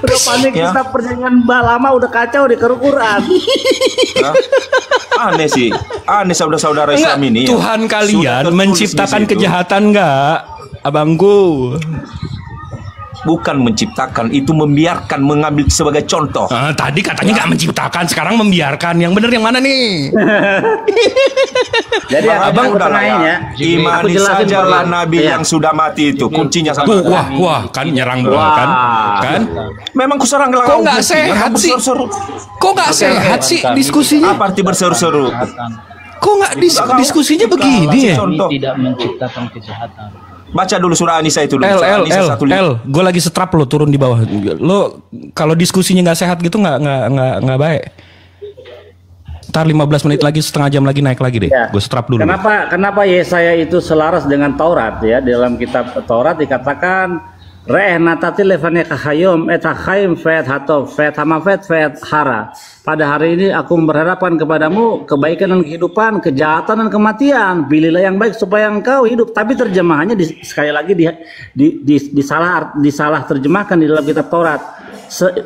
Udah panik Ya. kita perjanjian lama udah kacau di Quran. Hah? Aneh sih, aneh saudara-saudara Enggak, Islam ini. Tuhan Sudah kalian tertulis menciptakan di situ. kejahatan enggak, abangku? Bukan menciptakan, itu membiarkan, mengambil sebagai contoh. Tadi katanya nggak menciptakan, sekarang membiarkan. Yang benar yang mana nih? Jadi Abang aku udah lah tengahin ya. ya. Imani Aku jelasin sajalah pelan. Nabi Iya. yang sudah mati itu. Kuncinya Tuh, satu. wah, kan nyerang bola Wah. kan? Memang kuserang Kok nggak sehat sih? Kok nggak sehat sih diskusinya? Apa arti berseru-seru? Kok nggak diskusinya begini ya? Contoh. Tidak menciptakan kejahatan. Baca dulu surah An-Nisa itu dulu. L Surah L An-Nisa L L, gue lagi setrap lo turun di bawah. Lo kalau diskusinya nggak sehat gitu nggak baik. Ntar 15 menit lagi, setengah jam lagi naik lagi deh. Ya. Gue setrap dulu. Kenapa Yesaya itu selaras dengan Taurat ya? Dalam kitab Taurat dikatakan Re'eh natati lefane kahayom etahayim fet hatov fet hamafet fet hara. Pada hari ini aku berharapan kepadamu kebaikan dan kehidupan, kejahatan dan kematian. Pilihlah yang baik supaya engkau hidup. Tapi terjemahannya sekali lagi disalah terjemahkan di dalam kitab Taurat.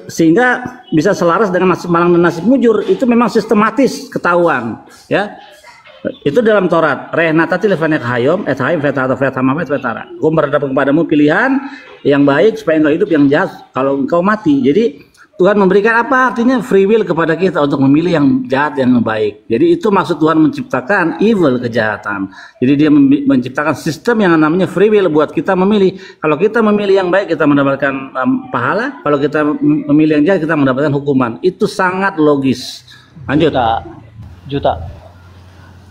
Sehingga bisa selaras dengan nasib malang dan nasib mujur. Itu memang sistematis ketahuan ya. Itu dalam Taurat. Rehnatati lefane kahayom etahayim fet hatov fet hamafet fet hara. Aku berhadapan kepadamu pilihan yang baik supaya engkau hidup, yang jahat kalau engkau mati. Jadi Tuhan memberikan apa? Artinya free will kepada kita untuk memilih yang jahat dan yang baik. Jadi itu maksud Tuhan menciptakan evil, kejahatan. Jadi dia menciptakan sistem yang namanya free will buat kita memilih. Kalau kita memilih yang baik kita mendapatkan pahala. Kalau kita memilih yang jahat kita mendapatkan hukuman. Itu sangat logis. Lanjut. Juta.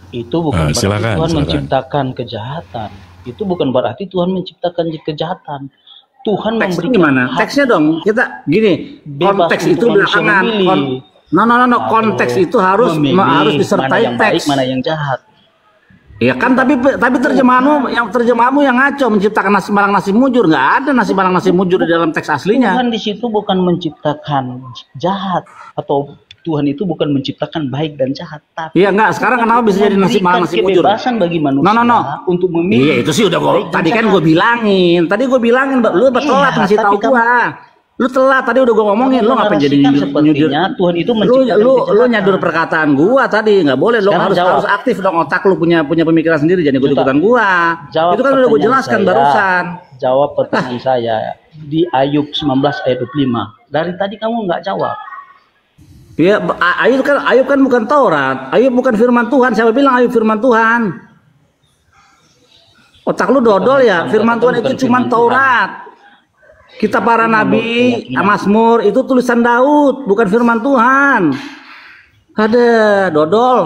Itu bukan berarti silakan. menciptakan kejahatan. Itu bukan berarti Tuhan menciptakan kejahatan. Tuhan Teksnya memberikan gimana? hak. Teksnya dong. Kita gini, Bebas konteks untuk itu manusia belakangan. memilih. No, konteks itu harus Memilih disertai mana yang baik, teks. mana yang jahat. Ya kan, tapi terjemahanmu yang ngaco, menciptakan nasi malang nasi mujur. Nggak ada nasi malang nasi mujur di dalam teks aslinya. Tuhan di situ bukan menciptakan jahat, atau Tuhan itu bukan menciptakan baik dan jahat, tapi Iya enggak, sekarang kenapa bisa jadi nasi malang nasi mujur? kebebasan bagi manusia untuk memilih. Iya, itu sih udah baik dan tadi kan jahat. gue bilangin. Lu telat ngasih tahu tapi gua. Lu telat tadi udah gua ngomongin, lu ngapain jadi nyudur? Sepertinya Tuhan itu menciptakan Lu kejahatan. nyadur perkataan gua tadi, nggak boleh. Lu Sekarang harus aktif dong, otak lu punya pemikiran sendiri, jangan ikut-ikutan gua. Jawab Itu kan udah gua pertanyaan jelaskan saya. barusan. Jawab pertanyaan saya di Ayub 19 ayat 25. Dari tadi kamu nggak jawab. Ya, Ayub kan bukan Taurat. Ayub bukan firman Tuhan. Siapa bilang Ayub firman Tuhan? Otak lu dodol ya. Firman Tuhan itu cuma Taurat. Kita para nabi, Mazmur itu tulisan Daud, bukan firman Tuhan. Ada dodol.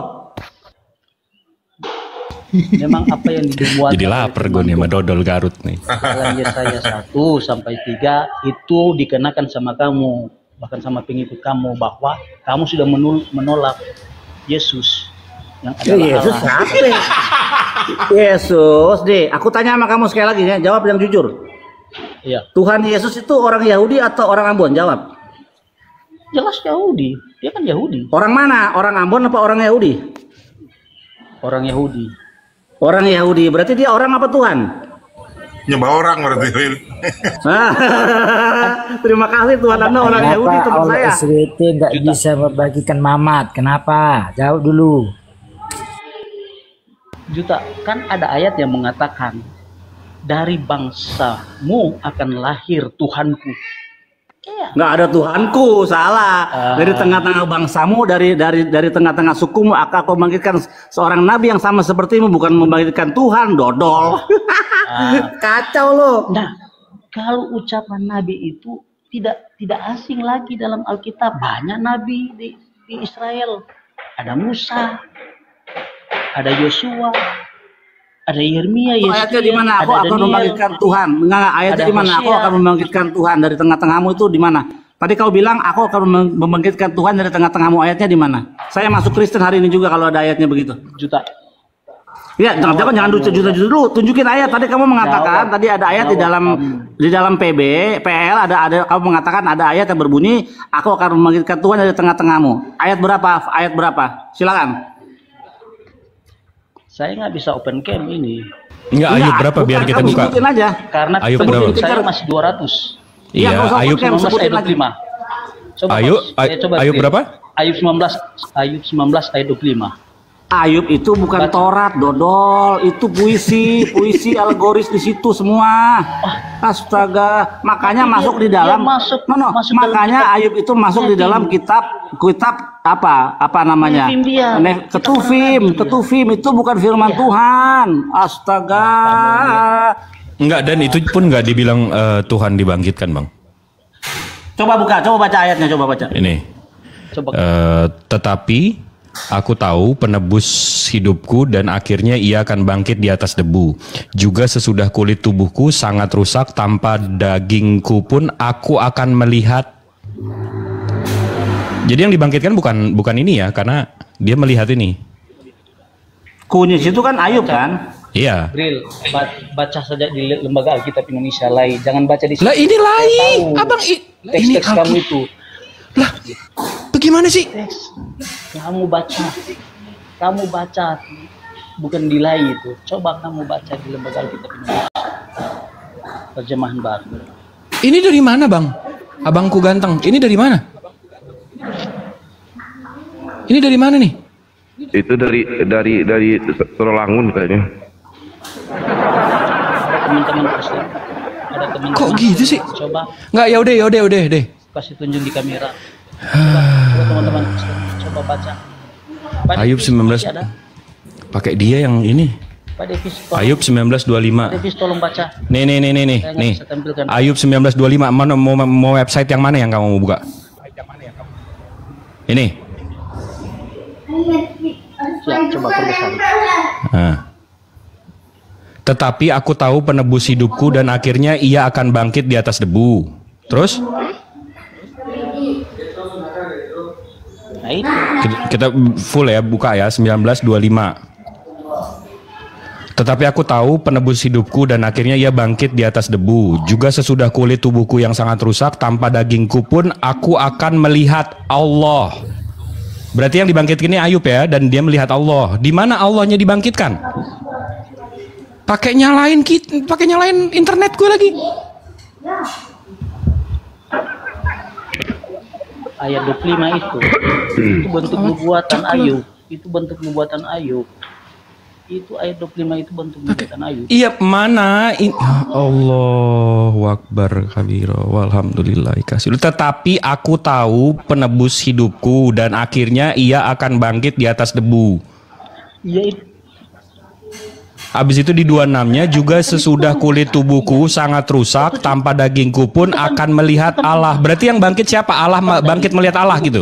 Memang apa yang dibuat Jadi lapar gue nih sama dodol Garut nih. dalam Yesaya 1 sampai 3 itu dikenakan sama kamu, bahkan sama pengikut kamu, bahwa kamu sudah menolak Yesus yang adalah Yesus Allah. siapa? Yesus deh. Aku tanya sama kamu sekali lagi ya, jawab yang jujur. Iya, Tuhan Yesus itu orang Yahudi atau orang Ambon? Jawab. jelas Yahudi. Dia kan Yahudi, Orang mana? Orang Ambon apa orang Yahudi? orang Yahudi. Orang Yahudi. Berarti dia orang apa Tuhan? Nyembah orang berarti. Terima kasih Tuhan Anda orang Yahudi teman Kenapa saya. SWT nggak bisa membagikan mamat? Kenapa? Jawab dulu. Juta, kan ada ayat yang mengatakan dari bangsamu akan lahir Tuhanku. Iya. Nggak ada Tuhanku, salah. Dari tengah-tengah bangsamu, dari tengah-tengah sukumu, aku membangkitkan seorang nabi yang sama sepertimu, bukan membangkitkan Tuhan, dodol. Kacau lo. Nah, kalau ucapan nabi itu tidak asing lagi dalam Alkitab. Banyak nabi di Israel. Ada Musa, ada Yosua, ada Yeremia, Ayatnya di mana? Aku ada akan Daniel. membangkitkan Tuhan. Enggak, ayatnya Ada di mana? Aku Hosea. akan membangkitkan Tuhan dari tengah-tengahmu itu di mana? Tadi kau bilang aku akan membangkitkan Tuhan dari tengah-tengahmu. Ayatnya di mana? Saya masuk Kristen hari ini juga kalau ada ayatnya begitu. Juta. Ya, jangan juta-juta dulu. Tunjukin ayat. Tadi kamu mengatakan tadi ada ayat di dalam PL ada kamu mengatakan ada ayat yang berbunyi, aku akan membangkitkan Tuhan dari tengah-tengahmu. Ayat berapa? Ayat berapa? Silakan. Saya nggak bisa open cam ini Enggak, Ayub berapa biar kita buka? Sebutin aja. karena Ayub penduduk berapa? saya masih 200. Iya, nggak usah Ayub pakai, 19 sebutin ayat lagi. 25. Coba, Ayub, coba Ayub Bril. berapa? Ayub 19 ayat 25. Ayub itu bukan Baca. Taurat, dodol. Itu puisi alegoris di situ semua. Astaga, makanya Tapi masuk dia- di dalam. dia masuk- No, no. masuk dalam Makanya kitab- Ayub itu masuk di dalam kitab apa namanya? Ketuvim dia. Ketuvim itu bukan firman Iya. Tuhan. Astaga. Enggak, dan itu pun enggak dibilang Tuhan dibangkitkan, Bang. Coba baca ayatnya, coba baca. Ini. Coba. Tetapi aku tahu penebus hidupku dan akhirnya ia akan bangkit di atas debu. Juga sesudah kulit tubuhku sangat rusak, tanpa dagingku pun aku akan melihat. Jadi yang dibangkitkan bukan ini ya, karena dia melihat ini. Kunyit itu kan Ayub kan? Iya. Bril, baca saja di Lembaga Alkitab Indonesia lain. Jangan baca di Lah ini lain, Tahu. abang ini teks-teks kamu itu. Lah, bagaimana sih? Teks. Kamu baca, bukan di lain itu. Coba kamu baca di Lembaga Alkitab Indonesia. Terjemahan baru. Ini dari mana, Bang? Abangku ganteng. Ini dari mana? Ini dari mana nih? Itu dari Sorolangun kayaknya. Ada teman-teman Kristen. Ada teman-teman. Kok gitu sih? Coba Enggak, ya udah deh. kasih tunjuk di kamera. Coba teman-teman Kristen, coba baca. Pak Ayub Devis, 19. masih ada? Pakai dia yang ini. Pak Devis, tolong. Ayub 1925. Devis tolong baca. Nih. Saya nggak bisa tampilkan. Ayub 1925. Mana mau website yang mana yang kamu mau buka? Ini. Siap, coba perbesar. Nah. Tetapi aku tahu penebus hidupku dan akhirnya ia akan bangkit di atas debu. Terus? Nah itu. Kita full ya, buka ya, 1925. Tetapi aku tahu penebus hidupku dan akhirnya ia bangkit di atas debu. Juga sesudah kulit tubuhku yang sangat rusak, tanpa dagingku pun aku akan melihat Allah. Berarti yang dibangkitkan ini Ayub ya, dan dia melihat Allah. Di mana Allahnya dibangkitkan? Pakai nyalain internet gue lagi. Ayat 25 itu bentuk nubuatan Ayub. Itu bentuk nubuatan Ayub. Itu ayat 25 itu bentuk nubuatan Ayub. Iya, mana? Allahu Akbar kabira walhamdulillah kasih. Tetapi aku tahu penebus hidupku dan akhirnya ia akan bangkit di atas debu. Iya itu. Habis itu di 26-nya juga sesudah kulit tubuhku sangat rusak, tanpa dagingku pun akan melihat Allah. Berarti yang bangkit siapa? Allah bangkit melihat Allah gitu.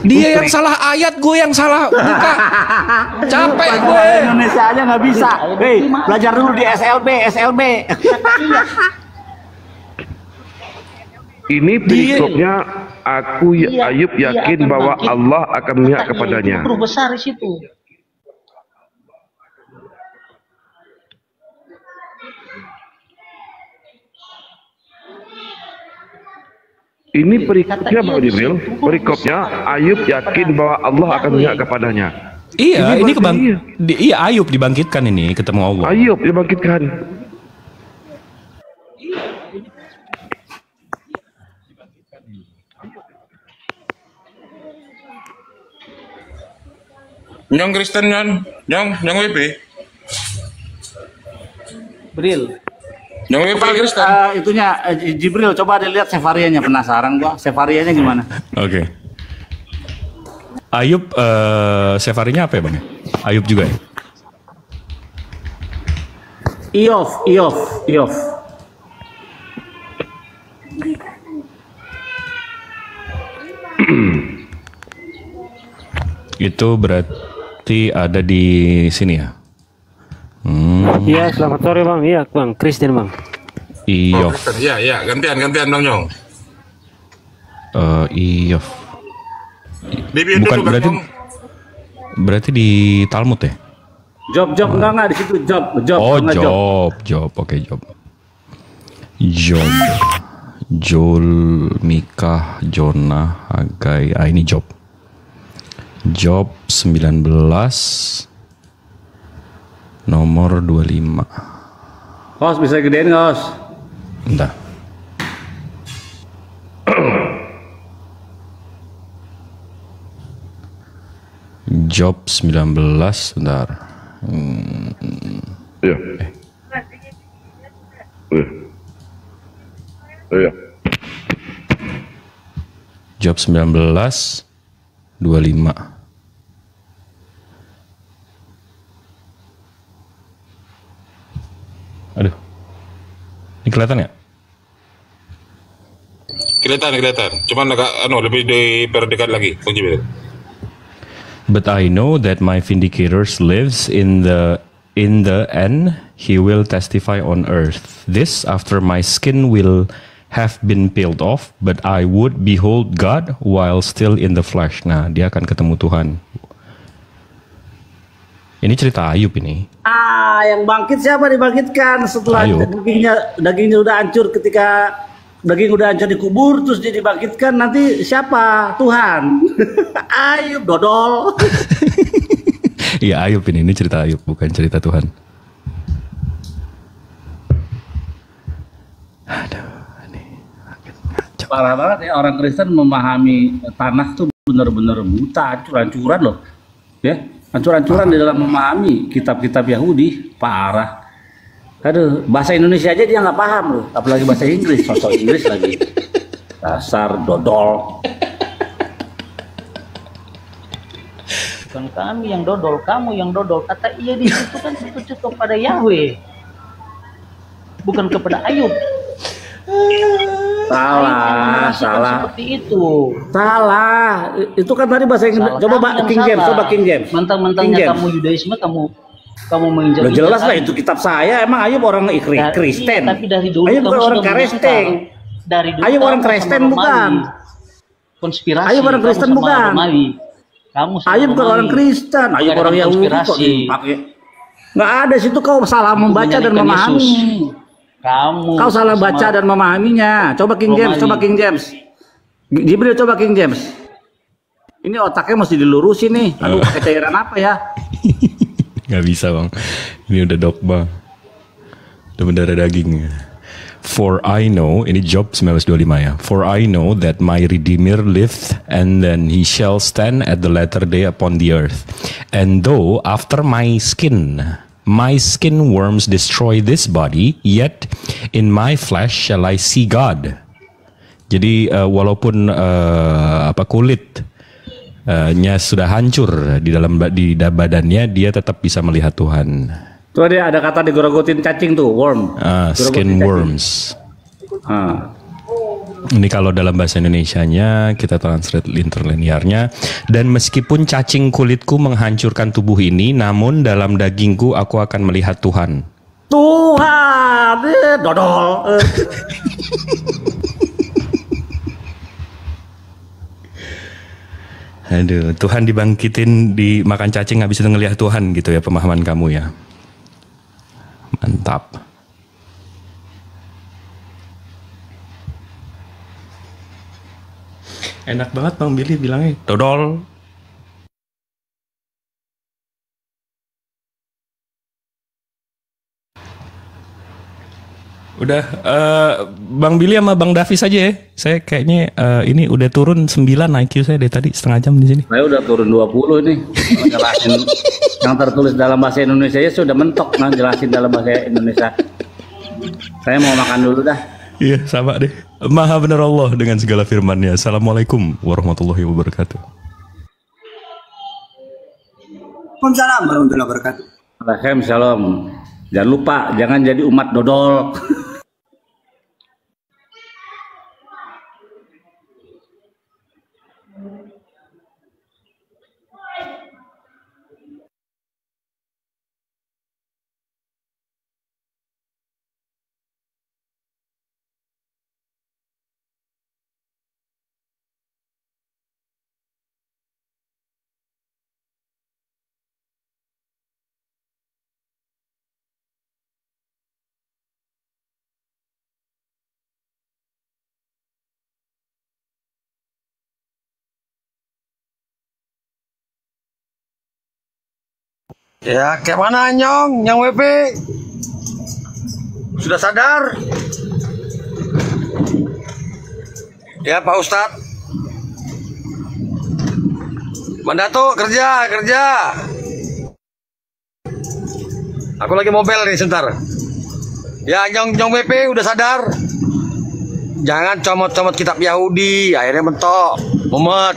Dia yang salah ayat, gue yang salah buka. Capek gue. Indonesia aja nggak bisa. Hei, belajar dulu di SLB. Ini perikopnya aku Ayub yakin bahwa Allah akan memihak kepadanya. Huruf besar di situ. Ini perikopnya Bang Jibril. Perikopnya Ayub yakin bahwa Allah akan memihak kepadanya. Iya, ini berarti iya Ayub dibangkitkan ini ketemu Allah. Ayub dibangkitkan. Nyong Kristen nyong WP. Bril. Nyong WP Kristen. Itunya Jibril, coba dilihat Sefarianya, penasaran gua. Sefarianya gimana? Oke. Ayub Sefarinya apa ya Bang? Ayub juga ya? Iov. Itu berarti ada di sini ya? Iya, selamat sore Bang. Iya, Bang. Kristen Bang. Iov. Iya, gantian Bang Nyong. Iov. Bibi Bukan dulu, Bang berarti di Talmud ya? Job enggak di situ job. Oh, enggak Job. Oke, Job. Joel, Mikah, Jonah, Hagai. Ini Job. Job 19 nomor 25. Host bisa gedein nggak, host? Bentar. Job 19, bentar. Iya. Iya. Iya. Job 19, 25. Aduh. Ini kelihatan ya? Kelihatan. Cuman agak lebih diperdekat lagi, Bang Jibril. But I know that my vindicators lives in the end he will testify on earth. This after my skin will have been peeled off, but I would behold God while still in the flesh. Nah, dia akan ketemu Tuhan. Ini cerita Ayub ini. Yang bangkit siapa dibangkitkan setelah Ayub. dagingnya udah hancur, ketika daging udah hancur dikubur terus dia dibangkitkan, nanti siapa? Tuhan. Ayub dodol. Iya Ayub ini cerita Ayub, bukan cerita Tuhan. Aduh, ini Parah banget ya, orang Kristen memahami tanah tuh bener-bener buta, hancur-hancuran loh. Ya, hancur-hancuran di dalam memahami kitab-kitab Yahudi, parah. Aduh, bahasa Indonesia aja dia nggak paham loh, apalagi bahasa Inggris, sosok Inggris lagi. Dasar dodol. Bukan kami yang dodol, kamu yang dodol. Kata ia di situ kan tertuju kepada Yahweh, bukan kepada Ayub. Salah. Seperti itu. Salah. Itu kan tadi bahasa Inggris. Coba King James, coba King James. Mentang-mentangnya kamu Yudaisme, kamu menginjak. Udah jelas lah itu kitab saya. Emang Ayub orang Kristen. Tapi dari dulu Ayub bukan orang Kristen. Ayub orang Kristen bukan. Konspirasi. Ayub orang Kristen bukan. Ayub bukan orang Kristen. Ayub orang Yahudi kok dipakai. Nggak ada, situ kau salah membaca dan memahami. Kau salah baca dan memahaminya. Coba King James, coba King James. Jibril coba King James. Ini otaknya mesti dilurusin nih. Aduh, pakai cairan apa ya? nggak bisa bang. Ini udah dogma. Udah mendarah daging. For I know, ini Job 19:25 ya. For I know that my Redeemer liveth, and then he shall stand at the latter day upon the earth. And though after my skin worms destroy this body, yet in my flesh shall I see God. Jadi walaupun kulitnya sudah hancur di badannya, dia tetap bisa melihat Tuhan. Tuh dia ada kata digorogotin cacing tuh, worm. Skin worms. Ini kalau dalam bahasa Indonesianya kita translate interlinearnya. Dan meskipun cacing kulitku menghancurkan tubuh ini, namun dalam dagingku aku akan melihat Tuhan. Tuhan, dodol. Aduh, Tuhan dibangkitin, dimakan cacing habis itu ngelihat Tuhan gitu ya pemahaman kamu ya. Mantap. Enak banget Bang Billy bilangnya, dodol. Udah, Bang Billy sama Bang Davis aja ya. Saya kayaknya ini udah turun 9 IQ saya dari tadi, setengah jam di sini. Saya udah turun 20 nih. Jelasin yang tertulis dalam bahasa Indonesia ya sudah mentok, jelasin dalam bahasa Indonesia. Saya mau makan dulu dah. Iya, sama deh. Maha benar Allah dengan segala firman-Nya. Assalamualaikum warahmatullahi wabarakatuh. Waalaikumsalam warahmatullahi wabarakatuh. Waalaikumsalam. Jangan lupa, jangan jadi umat dodol. Ya, kayak mana Nyong? Yang WP? Sudah sadar? Ya Pak Ustadz. Mandato kerja. Aku lagi mobile nih sebentar. Ya Nyong BP udah sadar. Jangan comot-comot kitab Yahudi, akhirnya mentok, mumet.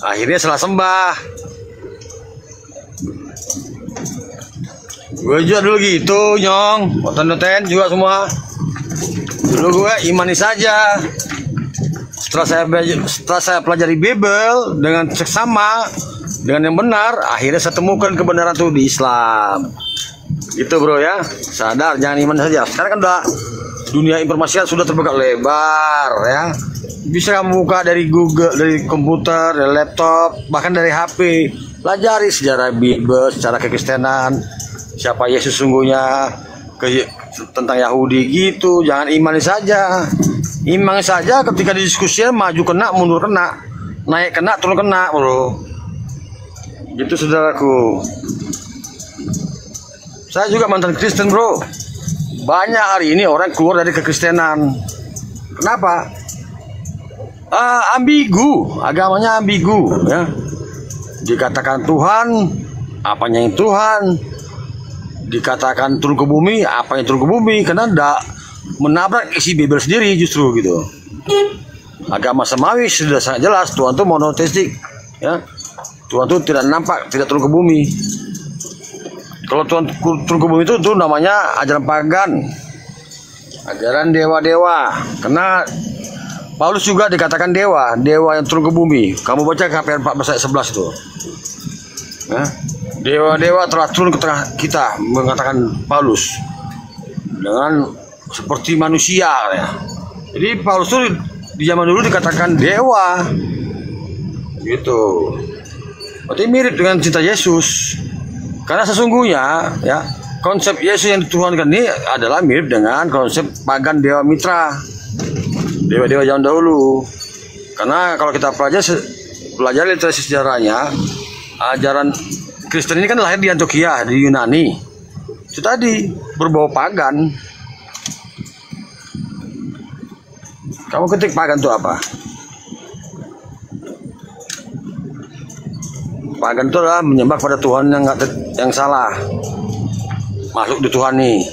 Akhirnya salah sembah. Gue juga dulu gitu, Nyong. Noten juga semua. Dulu gue imani saja. Setelah saya pelajari Bible dengan seksama, dengan yang benar, akhirnya saya temukan kebenaran itu di Islam. Gitu bro ya, sadar jangan iman saja. Sekarang kan udah dunia informasi sudah terbuka lebar ya. Bisa kamu buka dari Google, dari komputer, dari laptop, bahkan dari HP. Pelajari sejarah Bible, secara kekristenan, siapa Yesus sungguhnya, tentang Yahudi gitu. Jangan imani saja. Imani saja ketika didiskusikan maju kena, mundur kena, naik kena, turun kena bro. Gitu saudaraku. Saya juga mantan Kristen bro. Banyak hari ini orang keluar dari kekristenan. Kenapa? Ambigu, agamanya ambigu ya. Dikatakan Tuhan, apanya yang Tuhan. Dikatakan turun ke bumi, apa yang turun ke bumi. Karena tidak menabrak isi Bible sendiri justru gitu. Agama samawi sudah sangat jelas, Tuhan itu monoteistik ya. Tuhan itu tidak nampak, tidak turun ke bumi. Kalau Tuhan turun ke bumi itu namanya ajaran pagan, ajaran dewa-dewa. Karena Paulus juga dikatakan dewa yang turun ke bumi. Kamu baca KPR 14 ayat 11 itu. Ya. Dewa-dewa telah turun ke tengah kita, mengatakan Paulus, dengan seperti manusia ya. Jadi Paulus itu di zaman dulu dikatakan dewa gitu. Berarti mirip dengan cinta Yesus. Karena sesungguhnya ya, konsep Yesus yang dituhankan ini adalah mirip dengan konsep pagan dewa mitra, dewa-dewa zaman dahulu. Karena kalau kita pelajari literasi sejarahnya, ajaran Kristen ini kan lahir di Antioquia, di Yunani. Itu tadi berbau pagan. Kamu ketik pagan itu apa? Pagan itu adalah menyembah pada Tuhan yang salah. Makhluk dituhani,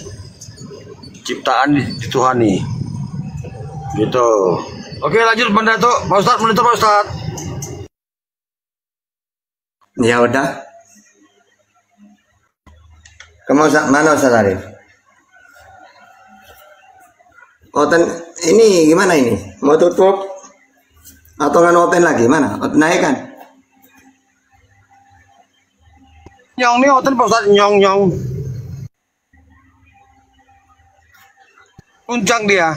ciptaan dituhani. Gitu. Oke lanjut Mandato, Pak Ustadz, menutup Pak Ustadz. Ya udah. Mana Ustadz Arif? Ini gimana ini? Mau tutup? Atau nggak noten lagi? Mana? Naik kan? Nyong nih hotel Pak Ustadz, nyong. Puncang dia.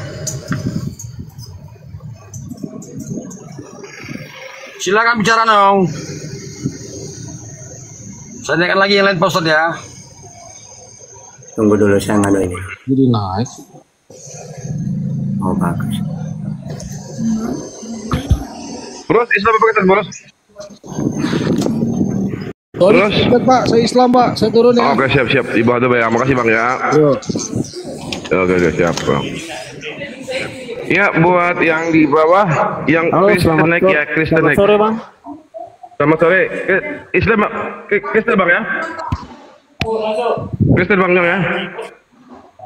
Silakan bicara dong. Saya naikkan lagi yang lain Pak Ustadz ya. Tunggu dulu saya ngadu ini. Jadi naik. Oh bagus. Bros, Islam apa kita bros? Terus, Pak, saya Islam Pak, saya turun ya. Oke siap. Di bawah itu ya. Makasih bang ya. Yuk. Oke siap bang. Ya buat yang di bawah, yang Kristen naik ya, Kristen naik. Selamat sore bang. Selamat sore. Islam Kristen bang ya. Kristen bang ya.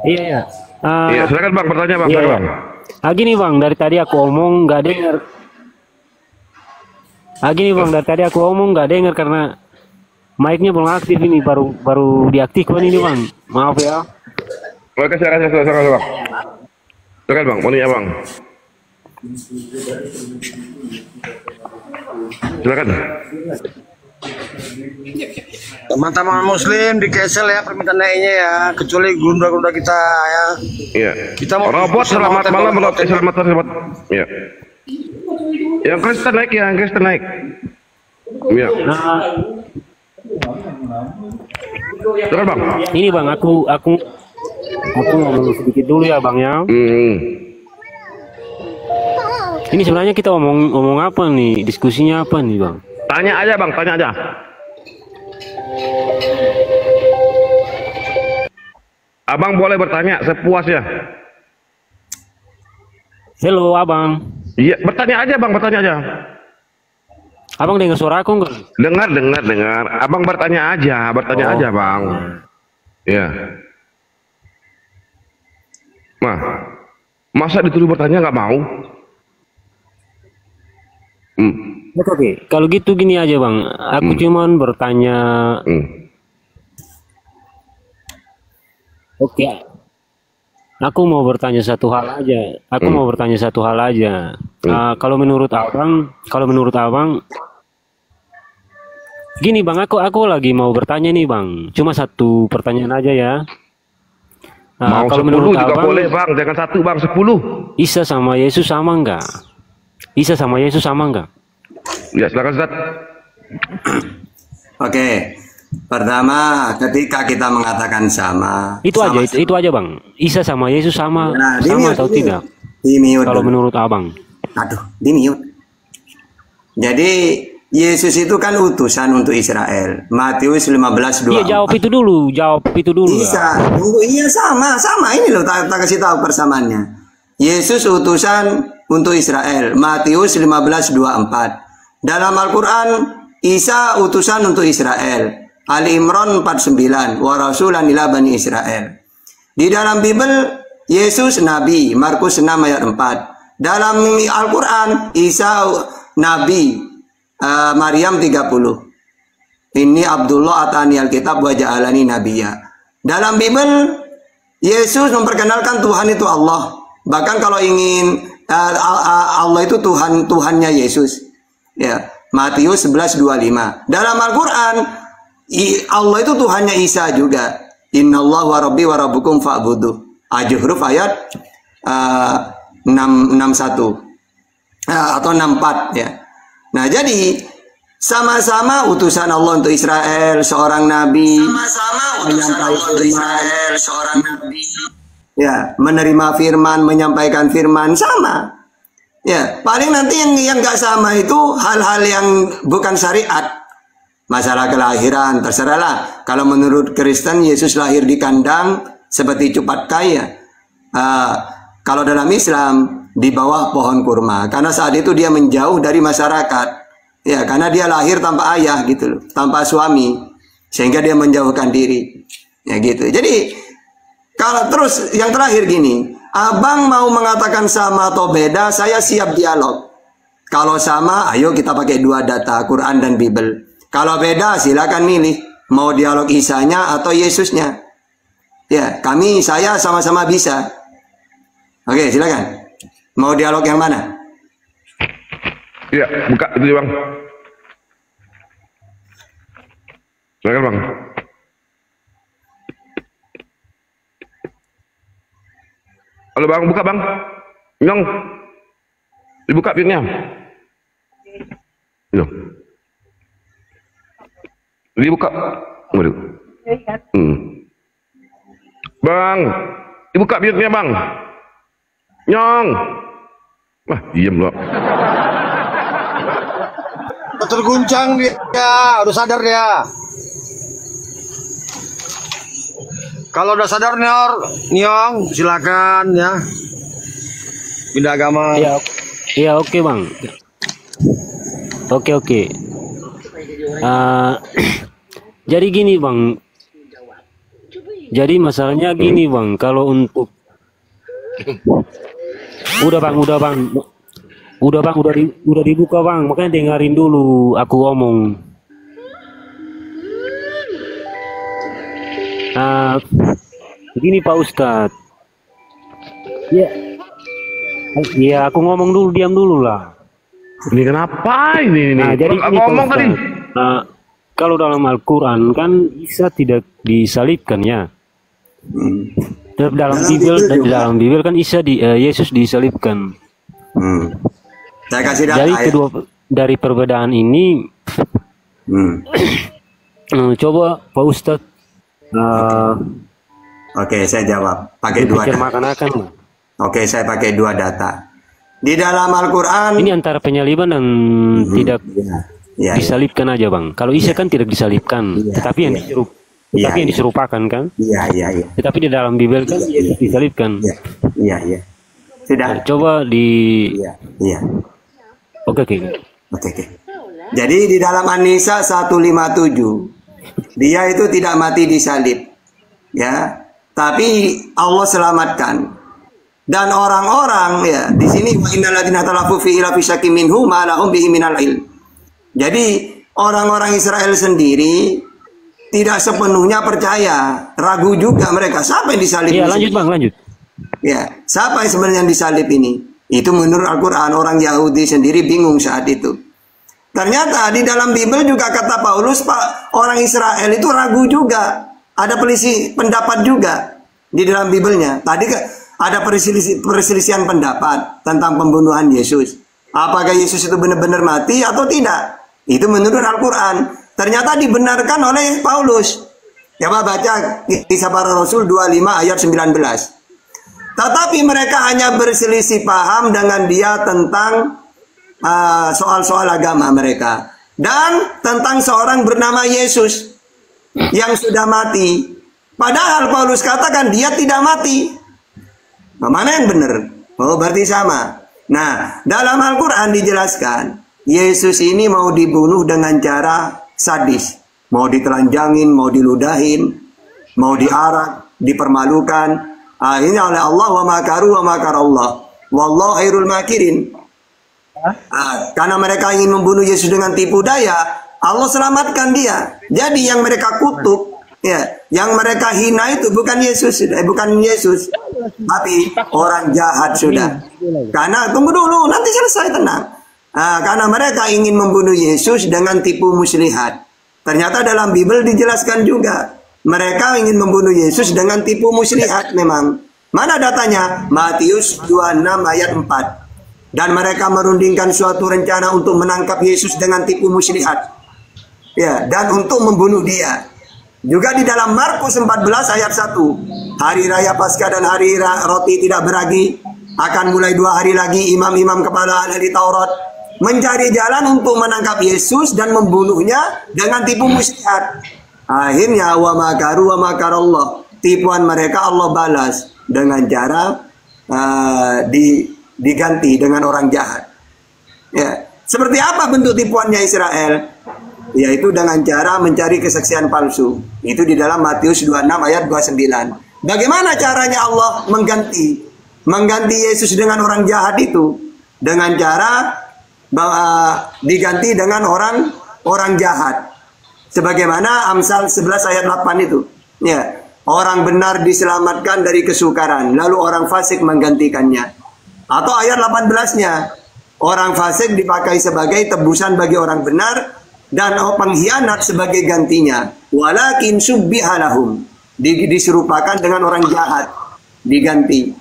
Iya ya. Iya silakan bang, bertanya bang. Iya, Bang. Gini bang, dari tadi aku omong nggak dengar. Gini bang, dari tadi aku omong nggak dengar karena mic-nya belum aktif ini, baru diaktifkan ini bang. Maaf ya. Oke silakan bang. Silakan bang, mau nanya bang. Silakan. Teman-teman muslim di cancel ya permintaan naiknya ya, kecuali gunda-gunda kita ya. Iya. Kita mau robot selamat malam selamat. Iya. Yang Kristen naik ya, yang Kristen naik. Iya. Nah, silakan bang. ini bang, aku ngomong sedikit dulu ya bang ya. Ini sebenarnya kita ngomong apa nih? Diskusinya apa nih bang? Tanya aja bang, tanya aja. Abang boleh bertanya sepuasnya. Halo abang. Iya, bertanya aja bang, bertanya aja. Abang dengar suara aku enggak? Dengar. Abang bertanya aja bang. Iya. Masa dituduh bertanya nggak mau? Oke. Kalau gitu gini aja bang, aku cuman bertanya. Oke. Aku mau bertanya satu hal aja. Kalau menurut abang, gini bang, aku lagi mau bertanya nih bang. Cuma satu pertanyaan aja ya. Mau kalau 10 menurut juga abang, boleh bang, jangan 1 bang, 10. Isa sama Yesus sama enggak? Ya silakan Ustaz. Oke. Pertama, ketika kita mengatakan sama, Itu aja bang. Isa sama Yesus sama, Nah, sama atau tidak? Kalau menurut abang. Aduh, di mute. Jadi Yesus itu kan utusan untuk Israel. Matius 15:24. Iya, jawab itu dulu. Bisa. Iya sama. Ini loh tak kasih tahu persamaannya. Yesus utusan untuk Israel. Matius 15:24. Dalam Al-Qur'an Isa utusan untuk Israel. Ali Imran 49, wa rasulan ila bani Israel. Di dalam Bible Yesus nabi, Markus 6 ayat 4. Dalam Al-Qur'an Isa nabi, Maryam 30. Ini Abdullah atani alkitab wa ja'alani nabiyya. Dalam Bible Yesus memperkenalkan Tuhan itu Allah. Bahkan kalau ingin Allah itu Tuhannya Yesus. Ya, Matius 11:25. Dalam Al-Qur'an Allah itu Tuhannya Isa juga. Innallaha wa rabbi wa rabbukum fa'budu. Al-Zuhruf ayat 61 atau 64 ya. Nah, jadi sama-sama utusan Allah untuk Israel, seorang nabi. Ya, menerima firman, menyampaikan firman sama. Ya, paling nanti yang nggak sama itu hal-hal yang bukan syariat. Masalah kelahiran, terserahlah. Kalau menurut Kristen, Yesus lahir di kandang seperti cupat kaya. Kalau dalam Islam, di bawah pohon kurma. Karena saat itu dia menjauh dari masyarakat. Ya, karena dia lahir tanpa ayah gitu loh, tanpa suami. Sehingga dia menjauhkan diri. Ya gitu. Jadi, kalau terus yang terakhir gini, abang mau mengatakan sama atau beda, saya siap dialog. Kalau sama, ayo kita pakai 2 data, Quran dan Bible. Kalau beda silakan milih mau dialog Isanya atau Yesusnya. Ya, saya sama-sama bisa. Oke, silakan. Mau dialog yang mana? Iya, buka itu bang. Silakan bang. Halo bang, buka bang. Nyong, dibuka pinnya. Nyong. Dibuka. Waduh. Bang, dibuka pinnya bang. Nyong. Wah, diem loh. Terguncang dia, udah sadar dia. Kalau udah sadar Nyong, silakan ya. Pindah agama. Iya, oke bang. Oke. Jadi gini bang. Jadi masalahnya gini bang. Kalau untuk udah dibuka bang. Makanya dengerin dulu aku ngomong. Begini Pak Ustadz. Ya aku ngomong dulu, diam dulu lah. Ini kenapa ini? Nah, jadi ngomong tadi. Kalau dalam Al-Quran kan Isa tidak disalibkan ya. Dalam Bible kan Yesus disalibkan. Saya kasih data. Jadi dari perbedaan ini, coba Pak Ustadz. Oke, saya jawab. Pakai 2 data. Oke, saya pakai 2 data. Di dalam Al-Quran ini antara penyaliban dan tidak disalibkan aja bang. Kalau Isa kan tidak disalibkan, tetapi yang disuruh Iya, Tapi yang iya. diserupakan kan. Iya. Tetapi di dalam Bible kan Yesus disalibkan. Iya. Sudah. Coba di. Iya. Oke. Oke. Jadi di dalam An-Nisa 157 dia itu tidak mati disalib. Ya. Tapi Allah selamatkan. Dan orang-orang ya di sini wa innal ladzina talafu fi ila fi syakim minhu ma lahum bihi minal ilm. Jadi orang-orang Israel sendiri tidak sepenuhnya percaya, ragu juga mereka. Siapa yang disalib? Iya, lanjut Bang, lanjut. Ya, siapa yang sebenarnya yang disalib ini? Itu menurut Al-Quran, orang Yahudi sendiri bingung saat itu. Ternyata di dalam Bible juga kata Paulus, Pak, orang Israel itu ragu juga. Ada pendapat juga di dalam Biblenya. Tadi ada perselisihan pendapat tentang pembunuhan Yesus. Apakah Yesus itu benar-benar mati atau tidak? Itu menurut Al-Quran. Ternyata dibenarkan oleh Paulus. Coba baca Kisah Para Rasul 25 ayat 19. Tetapi mereka hanya berselisih paham dengan dia tentang soal-soal agama mereka. Dan tentang seorang bernama Yesus yang sudah mati. Padahal Paulus katakan dia tidak mati. Nah, mana yang benar? Oh, berarti sama. Nah, dalam Al-Quran dijelaskan Yesus ini mau dibunuh dengan cara sadis, mau ditelanjangin, mau diludahin, mau diarak, dipermalukan. Ini oleh Allah wa makaru wa makarallah. Wallahu khairul makirin. Karena mereka ingin membunuh Yesus dengan tipu daya, Allah selamatkan dia. Jadi yang mereka kutuk, ya, yang mereka hina itu bukan Yesus, tapi orang jahat sudah. Karena tunggu dulu, nanti selesai, tenang. Karena mereka ingin membunuh Yesus dengan tipu muslihat. Ternyata dalam Bible dijelaskan juga. Mereka ingin membunuh Yesus dengan tipu muslihat memang. Mana datanya? Matius 26 ayat 4. Dan mereka merundingkan suatu rencana untuk menangkap Yesus dengan tipu muslihat. Ya, dan untuk membunuh dia. Juga di dalam Markus 14 ayat 1. Hari Raya Paskah dan Hari Roti Tidak Beragi akan mulai 2 hari lagi. Imam-imam kepala ahli Taurat mencari jalan untuk menangkap Yesus dan membunuhnya dengan tipu muslihat. Akhirnya wa makaru wa makarallah. Tipuan mereka Allah balas dengan cara diganti dengan orang jahat. Ya, seperti apa bentuk tipuannya Israel? Yaitu dengan cara mencari kesaksian palsu. Itu di dalam Matius 26 ayat 29. Bagaimana caranya Allah mengganti Yesus dengan orang jahat itu? Dengan cara diganti dengan orang jahat. Sebagaimana Amsal 11 ayat 8 itu. Ya, orang benar diselamatkan dari kesukaran, lalu orang fasik menggantikannya. Atau ayat 18-nya, orang fasik dipakai sebagai tebusan bagi orang benar dan pengkhianat sebagai gantinya. Walakin subbihalahum, diserupakan dengan orang jahat, diganti.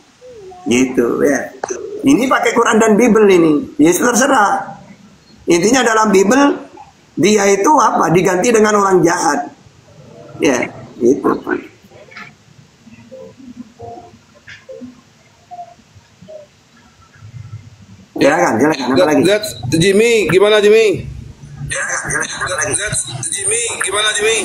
Gitu ya. Ini pakai Quran dan Bible ini. Ya terserah. Intinya dalam Bible dia itu apa? Diganti dengan orang jahat. Ya, itu. Silakan, apa lagi? Jimmy, gimana Jimmy? Jimmy, gimana Jimmy?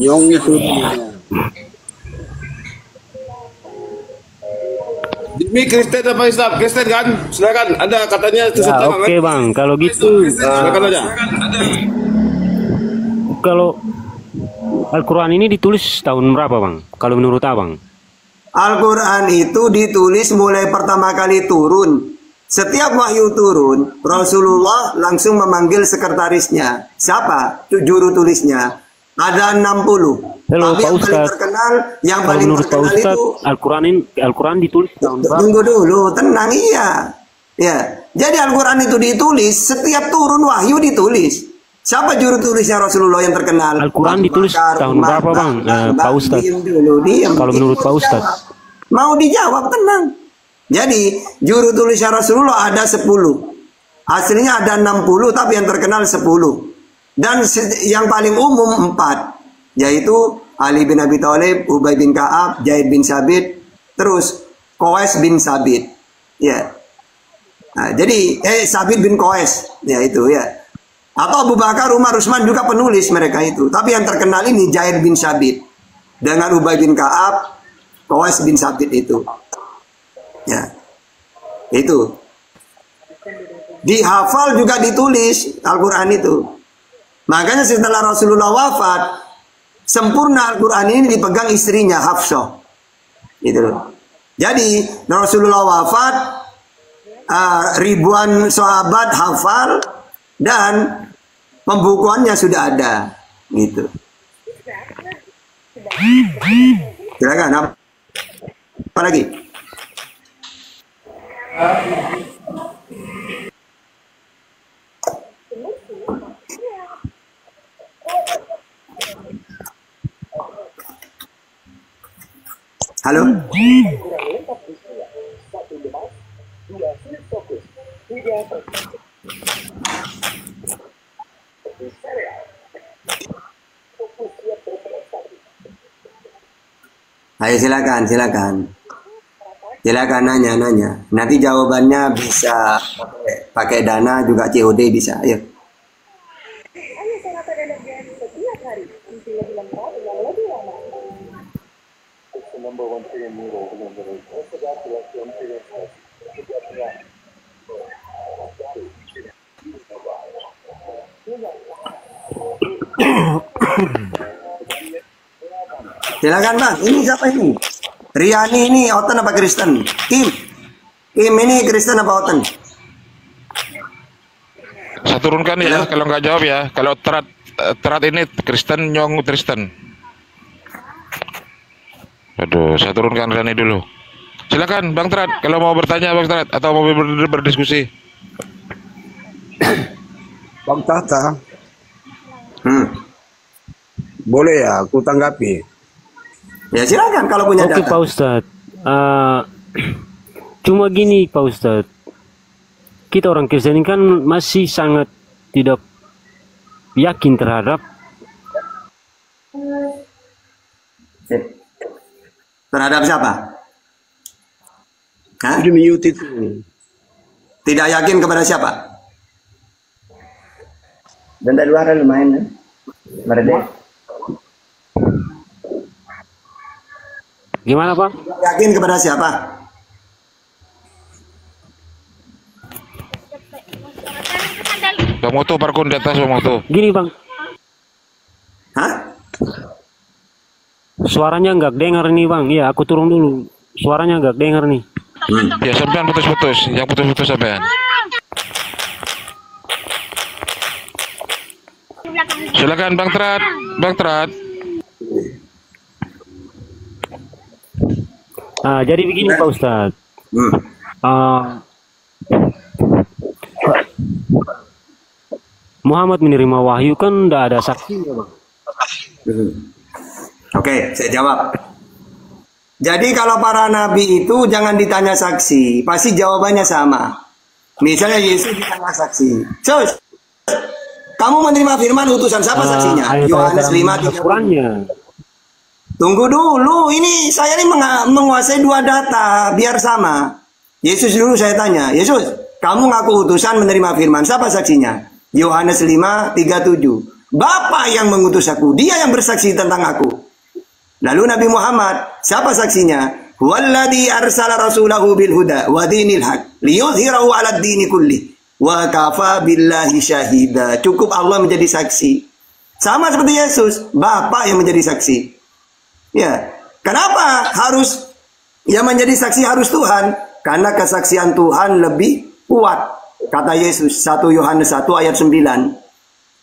Nyong itu. Jimmy Kristen apa Islam? Kristen kan? Silakan. Ada katanya itu Ya, oke Bang, kalau gitu silakan aja. Kalau Al-Quran ini ditulis tahun berapa Bang? Kalau menurut Abang? Al-Quran itu ditulis mulai pertama kali turun. Setiap wahyu turun, Rasulullah langsung memanggil sekretarisnya. Siapa? Juru tulisnya. Ada 60. Halo Tapi Pak Ustadz. Yang Kalau paling menurut Pak terkenal Ustadz, itu Al-Quran ditulis tahun berapa? tunggu dulu, tenang, iya. Ya, jadi Al-Quran itu ditulis, setiap turun wahyu ditulis. Siapa juru tulisnya Rasulullah yang terkenal? Al-Quran ditulis tahun berapa Bang? Pak Ustadz. Diam. Kalau menurut Pak Ustadz. Mau dijawab, tenang. Jadi juru tulisnya Rasulullah ada 10. Aslinya ada 60, tapi yang terkenal 10. Dan yang paling umum 4. Yaitu Ali bin Abi Thalib, Ubay bin Ka'ab, Zaid bin Sabit, terus Qais bin Sabit. Ya. Nah, jadi Sabit bin Qais, ya itu ya. Atau Abu Bakar, Umar, Utsman juga penulis mereka itu. Tapi yang terkenal ini Jair bin Sabit dengan Ubay bin Ka'ab, Qais bin Sabit itu. Ya. Itu. Dihafal juga ditulis Al-Qur'an itu. Makanya setelah Rasulullah wafat, sempurna Al-Qur'an ini dipegang istrinya Hafsah. Gitu loh. Jadi Rasulullah wafat, ribuan sahabat hafal dan pembukuannya sudah ada, gitu. Silakan, apa lagi? Halo? Ayo silakan nanya. Nanti jawabannya bisa pakai Dana juga COD bisa. Ayo. Silakan Bang, ini siapa ini? Riani ini Oten apa Kristen? Kim ini Kristen apa Oten? Saya turunkan ya, kalau nggak jawab ya. Kalau terat ini Kristen, Nyong Kristen. Aduh, saya turunkan Riani dulu. Silakan Bang Terat, kalau mau bertanya Bang Terat atau mau berdiskusi. Bang Tata, boleh ya aku tanggapi? Ya silakan kalau punya data. Oke Pak Ustadz, cuma gini Pak Ustadz, kita orang Kristen ini kan masih sangat tidak yakin terhadap siapa? Hah? Tidak yakin kepada siapa? Benda luar lumayan kan? Mereka. Gimana Pak? Yakin kepada siapa? Bang Moto parkun di atas Bang Moto. Gini Bang. Hah? Suaranya nggak dengar nih Bang. Iya aku turun dulu. Suaranya nggak dengar nih. Ya sampean putus-putus. Yang putus-putus sampean. Silakan Bang Terat. Bang Terat. Jadi begini Pak Ustadz, Muhammad menerima wahyu kan tidak ada saksinya Bang. Oke, saya jawab. Jadi kalau para nabi itu jangan ditanya saksi, pasti jawabannya sama. Misalnya Yesus ditanya saksi, Sus, kamu menerima firman utusan siapa saksinya? Yohanes 5:3. Tunggu dulu, ini saya ini menguasai dua data, biar sama. Yesus dulu saya tanya, Yesus, kamu ngaku utusan menerima firman, siapa saksinya? Yohanes 5:37. Bapa yang mengutus aku, dia yang bersaksi tentang aku. Lalu Nabi Muhammad, siapa saksinya? Walladzi arsala rasulahu bil huda wa dinil haq liyudhhirahu 'alad dini kulli wa kafa billahi syahida. Cukup Allah menjadi saksi. Sama seperti Yesus, Bapa yang menjadi saksi. Ya, kenapa harus yang menjadi saksi harus Tuhan? Karena kesaksian Tuhan lebih kuat. Kata Yesus 1 Yohanes 1 ayat 9.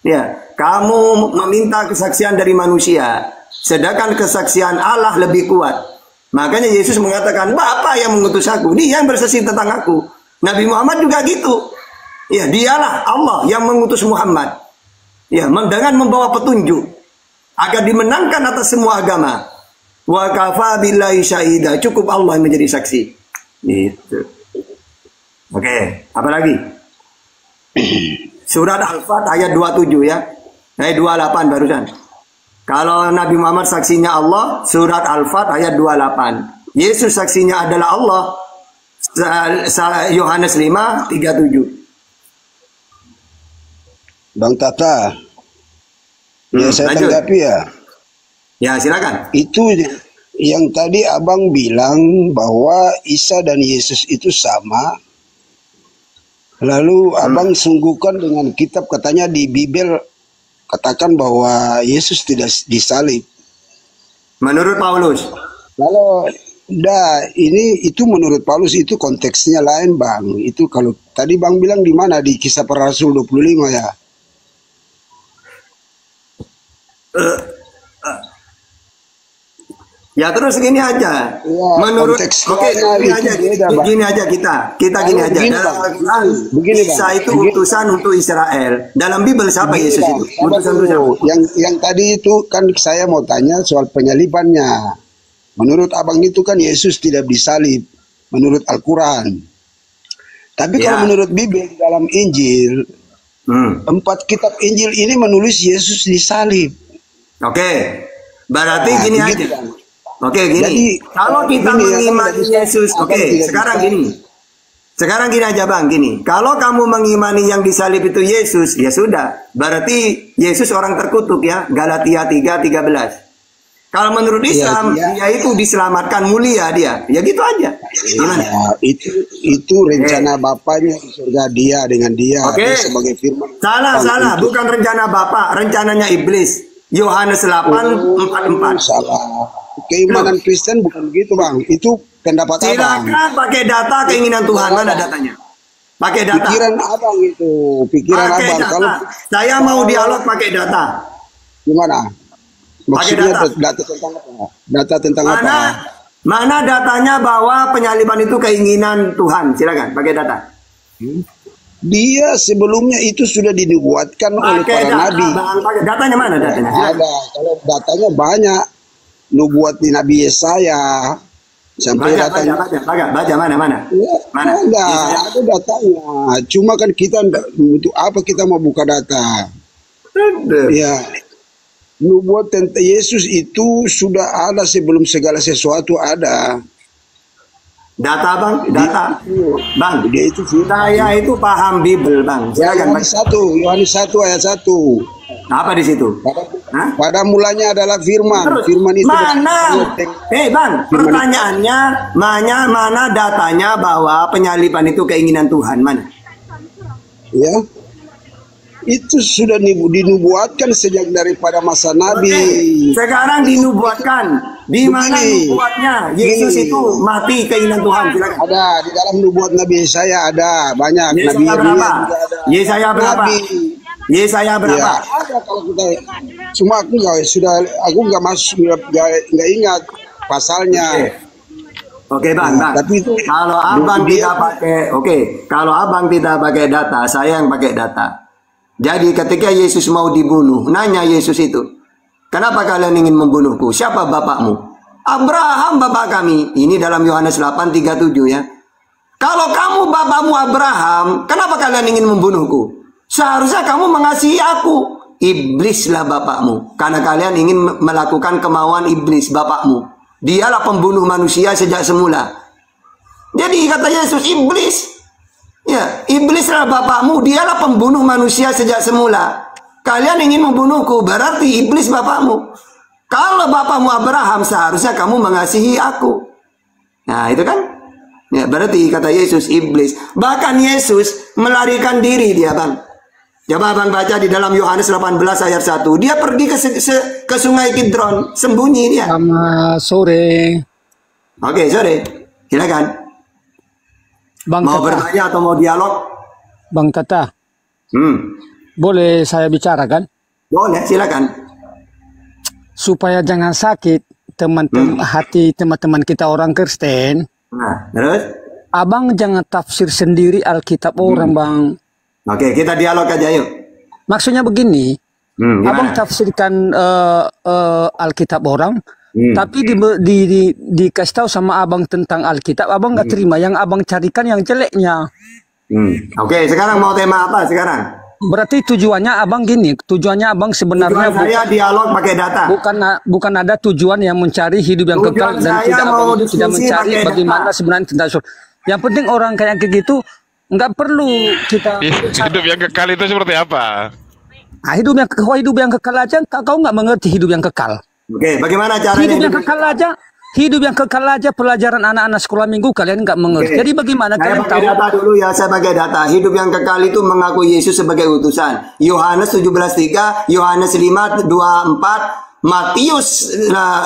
Ya, kamu meminta kesaksian dari manusia, sedangkan kesaksian Allah lebih kuat. Makanya Yesus mengatakan, Bapa yang mengutus aku, dia yang bersaksi tentang aku. Nabi Muhammad juga gitu. Ya, dialah Allah yang mengutus Muhammad. Ya, dengan membawa petunjuk agar dimenangkan atas semua agama. Wa kafa billahi syahida, cukup Allah yang menjadi saksi. Gitu. Oke, apa lagi? Surat Al-Fat ayat 27 ya. Ayat 28 barusan. Kalau Nabi Muhammad saksinya Allah, surat Al-Fat ayat 28. Yesus saksinya adalah Allah. Yohanes 5:37. Bang Tata, ya saya lanjut. tanggapi ya. Ya, silakan. Itu yang tadi abang bilang bahwa Isa dan Yesus itu sama. Lalu abang sungguhkan dengan kitab, katanya di Bible katakan bahwa Yesus tidak disalib. Menurut Paulus. Kalau itu menurut Paulus itu konteksnya lain, Bang. Itu kalau tadi Bang bilang di mana, di Kisah Para Rasul 25 ya. Ya terus gini aja. Ya, Menurut gini aja kita gini aja. Begini, Dalam Bang. Al-Quran, Begini, Bang. Isa itu utusan untuk Israel. Dalam Bible siapa Begini, Yesus Bang. itu? Utusan untuk siapa? Yang tadi itu kan saya mau tanya soal penyalibannya. Menurut abang itu kan Yesus tidak disalib menurut Al-Quran. Tapi kalau menurut Bible dalam Injil, 4 kitab Injil ini menulis Yesus disalib. Oke, berarti gini begitu, aja. Bang. Oke, gini. Jadi, kalau kita gini, mengimani Yesus, sekarang gini. Sekarang gini aja Bang, gini. Kalau kamu mengimani yang disalib itu Yesus, ya sudah. Berarti Yesus orang terkutuk ya. Galatia 3:13. Kalau menurut Islam, dia itu diselamatkan, mulia dia. Ya gitu aja. Gimana? Ya, itu rencana Bapaknya di surga, dia dengan dia. Dia sebagai firman. Salah. Bukan rencana Bapak, rencananya iblis. Yohanes 8:44. Salah. Keimanan Kristen bukan begitu, Bang. Itu pendapat abang. Silakan pakai data keinginan Tuhan. Mana datanya? Pakai data. Pikiran abang itu. Pikiran pakai abang. Data. Kalau saya mau dialog pakai data. Gimana? Maksudnya pakai data tentang apa? Data tentang apa? Mana datanya bahwa penyaliban itu keinginan Tuhan? Silakan pakai data. Dia sebelumnya itu sudah dinubuatkan oleh para nabi. Datanya mana datanya? Ada. Kalau datanya banyak. Nubuat di Nabi Yesaya sampai datanya. Baca mana? Ya, mana? Ada datanya. Cuma kan kita untuk apa kita mau buka data? Ya. Nubuat tentang Yesus itu sudah ada sebelum segala sesuatu ada. Data Bang, data. Bang, dia itu saya itu paham Bible Bang. Silakan Yohanes 1 ayat 1. Apa di situ? Pada mulanya adalah firman. Terus, firman itu mana? Bang, pertanyaannya mana datanya bahwa penyaliban itu keinginan Tuhan? Mana? Ya. Itu sudah dinubuatkan sejak daripada masa Nabi. Sekarang dinubuatkan. Di mana nubuatnya? Yesus itu mati keinginan Tuhan. Silakan. Ada di dalam nubuat Nabi Yesaya ada banyak. Yesaya berapa? Yesaya berapa? Yesaya berapa? Ya, ada kalau kita cuma aku nggak masuk nggak ingat pasalnya. Oke Bang. Tapi itu kalau abang tidak pakai kalau abang tidak pakai data, saya yang pakai data. Jadi ketika Yesus mau dibunuh, nanya Yesus itu, kenapa kalian ingin membunuhku? Siapa bapakmu? Abraham bapak kami. Ini dalam Yohanes 8:37 ya. Kalau kamu bapakmu Abraham, kenapa kalian ingin membunuhku? Seharusnya kamu mengasihi aku. Iblislah bapakmu. Karena kalian ingin melakukan kemauan iblis bapakmu. Dialah pembunuh manusia sejak semula. Jadi kata Yesus, iblis. Ya, iblislah bapakmu, dialah pembunuh manusia sejak semula. Kalian ingin membunuhku, berarti iblis bapakmu. Kalau bapakmu Abraham, seharusnya kamu mengasihi aku. Nah, itu kan? Ya, berarti kata Yesus, iblis. Bahkan Yesus melarikan diri dia, Bang. Coba Bang baca di dalam Yohanes 18 ayat 1. Dia pergi ke sungai Kidron, sembunyi dia. Selamat sore. Oke, sore. Silakan. Bang mau Tata. bertanya atau mau dialog? Bang Tata. Boleh saya bicara kan? Boleh, silakan. Supaya jangan sakit hati teman-teman kita orang Kristen. Nah, terus? Abang jangan tafsir sendiri Alkitab orang, Bang. Oke, kita dialog aja yuk. Maksudnya begini, abang tafsirkan Alkitab orang, tapi dikasih tahu sama abang tentang Alkitab, abang nggak terima. Yang abang carikan yang jeleknya. Oke, sekarang mau tema apa sekarang? Berarti tujuannya abang gini, tujuannya abang sebenarnya tujuan saya dialog pakai data. Bukan ada tujuan yang mencari hidup yang kekal dan tidak abang tidak mencari bagaimana sebenarnya tentang surga. Yang penting orang kayak gitu nggak perlu kita hidup yang kekal itu seperti apa? Nah, hidup yang kekal aja, kau nggak mengerti hidup yang kekal. Oke, bagaimana caranya? Hidup yang kekal aja pelajaran anak-anak sekolah minggu kalian nggak mengerti. Jadi bagaimana Saya kalian pakai tahu? data dulu ya, saya pakai data. Hidup yang kekal itu mengakui Yesus sebagai utusan. Yohanes 17:3, Yohanes 5:24, Matius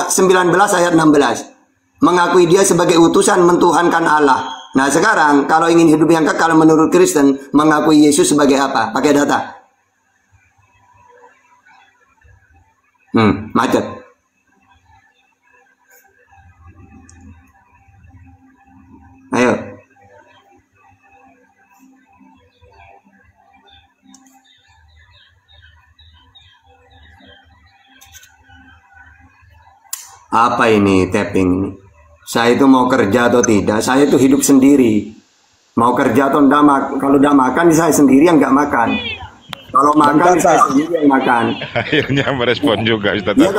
19 ayat 16. Mengakui dia sebagai utusan mentuhankan Allah. Nah sekarang kalau ingin hidup yang kekal menurut Kristen, mengakui Yesus sebagai apa? Pakai data. Macet. Ayo. Apa ini tapping ini? Saya itu mau kerja atau tidak? Saya itu hidup sendiri. Mau kerja atau enggak, kalau enggak makan saya sendiri yang enggak makan. Kalau makan saya sendiri yang makan. Akhirnya merespon juga Ustaz. Ya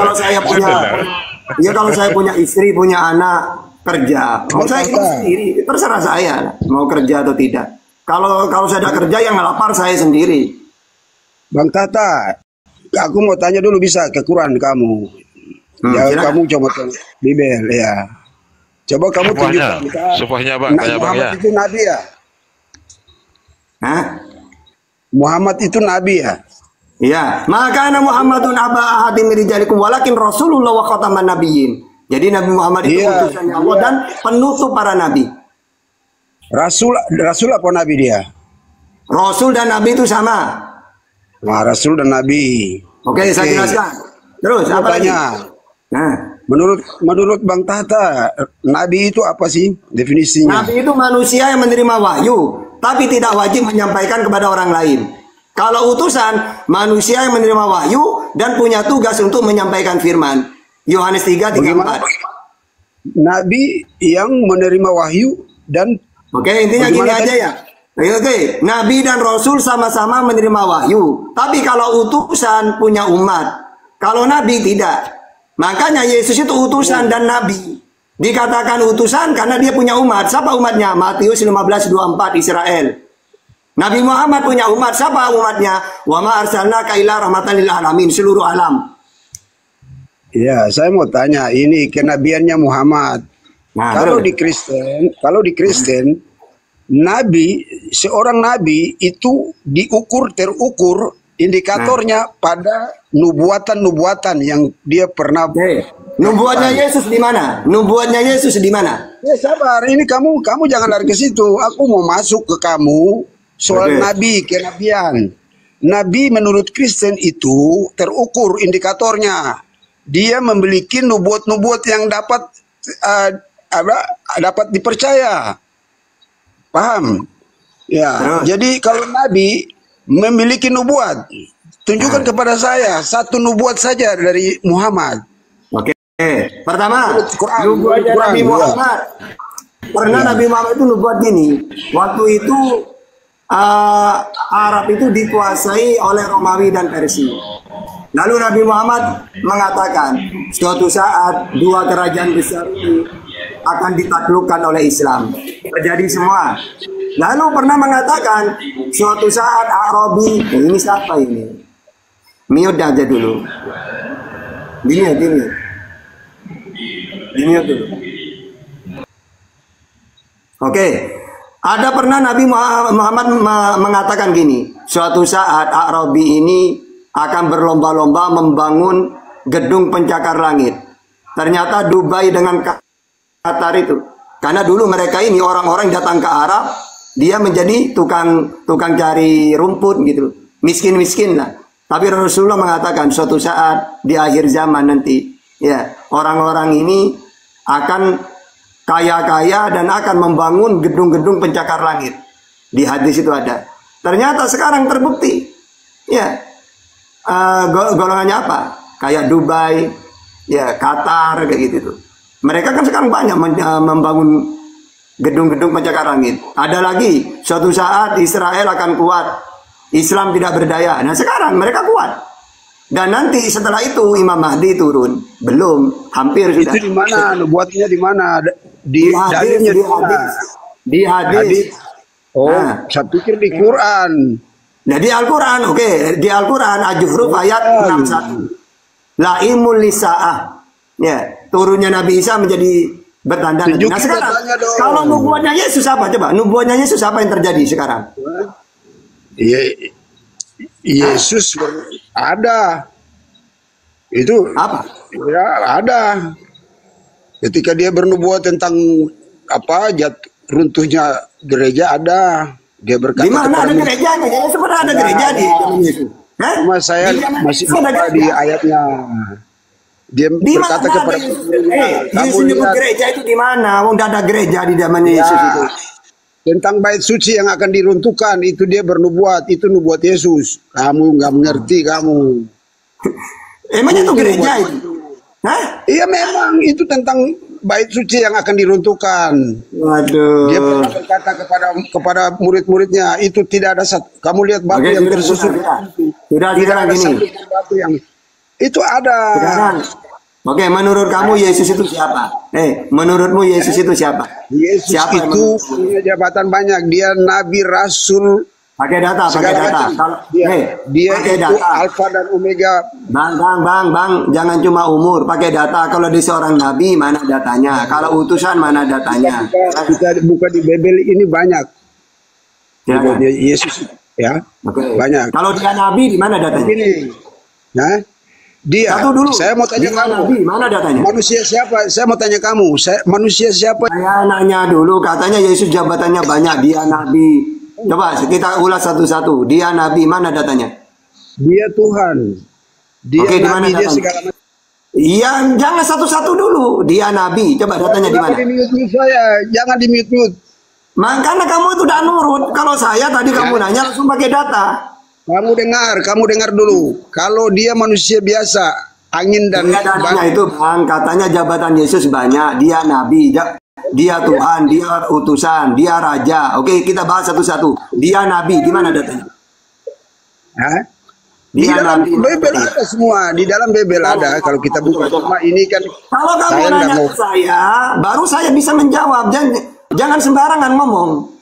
kalau saya punya istri, punya anak, kerja. Mau saya hidup sendiri, terserah saya mau kerja atau tidak. Kalau saya ada kerja yang lapar saya sendiri. Bang Tata, aku mau tanya dulu bisa ke Quran kamu. Kamu coba Bibel ya. Coba kamu tunjukkan. Supaya Bang, tanya Bang ya. Muhammad itu nabi ya? Hah? Muhammad itu nabi ya? Iya, maka Muhammadun aba ahadim min rijalikum walakin Rasulullah wa khataman nabiyyin. Jadi Nabi Muhammad itu utusannya Allah dan penutup para nabi. Rasul apa nabi dia? Rasul dan nabi itu sama. Nah, Rasul dan nabi. Oke, saya jelaskan. Terus apa lagi? Nah, menurut Bang Tata, nabi itu apa sih definisinya? Nabi itu manusia yang menerima wahyu, tapi tidak wajib menyampaikan kepada orang lain. Kalau utusan, manusia yang menerima wahyu dan punya tugas untuk menyampaikan firman. Yohanes 3:34. Nabi yang menerima wahyu dan intinya gini aja ya. Oke, Nabi dan Rasul sama-sama menerima wahyu. Tapi kalau utusan punya umat. Kalau Nabi tidak. Makanya Yesus itu utusan dan Nabi. Dikatakan utusan karena dia punya umat. Siapa umatnya? Matius 15:24 Israel. Nabi Muhammad punya umat. Siapa umatnya? Wa ma arsalnaka illa rahmatan lil alamin, seluruh alam. Ya, saya mau tanya ini kenabiannya Muhammad. Kalau di Kristen, nabi, seorang nabi itu terukur indikatornya pada nubuatan yang dia pernah. Nubuatnya Yesus di mana? Nubuatnya Yesus di mana? Ya sabar, ini kamu jangan lari ke situ. Aku mau masuk ke kamu soal nabi, kenabian. Nabi menurut Kristen itu terukur indikatornya. Dia memiliki nubuat-nubuat yang dapat dipercaya. Paham? Ya. Jadi kalau nabi memiliki nubuat, tunjukkan kepada saya satu nubuat saja dari Muhammad. Oke. Pertama, nubuatnya Nabi Muhammad. Pernah Nabi Muhammad itu nubuat gini. Waktu itu Arab itu dikuasai oleh Romawi dan Persia. Lalu Nabi Muhammad mengatakan, suatu saat dua kerajaan besar ini akan ditaklukkan oleh Islam. Terjadi semua. Lalu pernah mengatakan, suatu saat Arabi, ini siapa ini? Mute aja dulu. Mute dulu. Oke. Ada pernah Nabi Muhammad mengatakan gini, suatu saat Arabi ini akan berlomba-lomba membangun gedung pencakar langit. Ternyata Dubai dengan Qatar itu. Karena dulu mereka ini orang-orang datang ke Arab, dia menjadi tukang cari rumput gitu. Miskin-miskin lah. Tapi Rasulullah mengatakan suatu saat di akhir zaman nanti, ya, orang-orang ini akan kaya-kaya dan akan membangun gedung-gedung pencakar langit. Di hadis itu ada. Ternyata sekarang terbukti. Ya. Golongannya apa? Kayak Dubai, ya, Qatar kayak gitu tuh. Mereka kan sekarang banyak membangun gedung-gedung pencakar langit. Ada lagi, suatu saat Israel akan kuat. Islam tidak berdaya. Nah sekarang mereka kuat. Dan nanti setelah itu Imam Mahdi turun. Belum, hampir sudah. Itu di mana? Nubuatnya di mana? Di hadis. Oh, saya pikir di Quran. Nah di Al-Quran, di Al-Quran Al-Zuhruf ayat 61. Laimul lisa'ah. Ya, turunnya Nabi Isa menjadi bertanda. Nah sekarang, kalau nubuatnya Yesus apa? Coba, nubuatnya Yesus apa yang terjadi sekarang? Yesus ada. Itu apa? Ya, ada. Ketika dia bernubuat tentang runtuhnya gereja ada. Dia berkata di mana ada gerejanya? Ya, sebenarnya ada gereja di Yesus. Cuma saya masih lupa di ayatnya. Dia berkata kepada Yesus nyebut gereja itu di mana? Wong ada gereja di zamannya Yesus itu. Tentang bait suci yang akan diruntuhkan itu dia bernubuat, itu nubuat Yesus. Kamu nggak mengerti kamu. Emangnya itu gereja itu? Hah? Iya memang itu tentang bait suci yang akan diruntuhkan. Waduh. Dia pernah berkata kepada murid-muridnya, itu tidak ada kamu lihat batu yang tersusun. Sudah gini. Batu yang itu ada. Oke, menurut kamu Yesus itu siapa? Menurutmu Yesus itu siapa? Yesus siapa itu punya jabatan banyak. Dia nabi, rasul. Pakai data. Dia itu data. Alfa dan Omega. Bang, jangan cuma umur, pakai data. Kalau di seorang nabi mana datanya? Kalau utusan mana datanya? Kita buka di Bible ini banyak. Yesus ya. Banyak. Kalau dia nabi di mana datanya? Ini. Ya. Dia. Satu dulu. Saya mau tanya kamu. Nabi, mana datanya? Manusia siapa? Saya mau tanya kamu. Manusia siapa? Saya nanya dulu. Katanya Yesus jabatannya banyak. Dia nabi. Coba kita ulas satu-satu. Dia nabi, mana datanya? Dia Tuhan. Dia nabi, dia segala macam. Iya, jangan satu-satu dulu. Dia nabi. Coba datanya di mana? Jangan di mute. Makanya kamu itu udah nurut. Kalau saya tadi kamu nanya langsung pakai data. Kamu dengar dulu. Kalau dia manusia biasa, angin dan itu Bang, katanya jabatan Yesus banyak. Dia nabi, dia Tuhan, dia utusan, dia raja. Oke, kita bahas satu-satu. Dia nabi, di mana datanya? Di dalam Bible ada semua. Di dalam Bible ada. Kalau kita buka cuma ini kan. Kalau kamu nanya ke saya, baru saya bisa menjawab. Jangan sembarangan ngomong.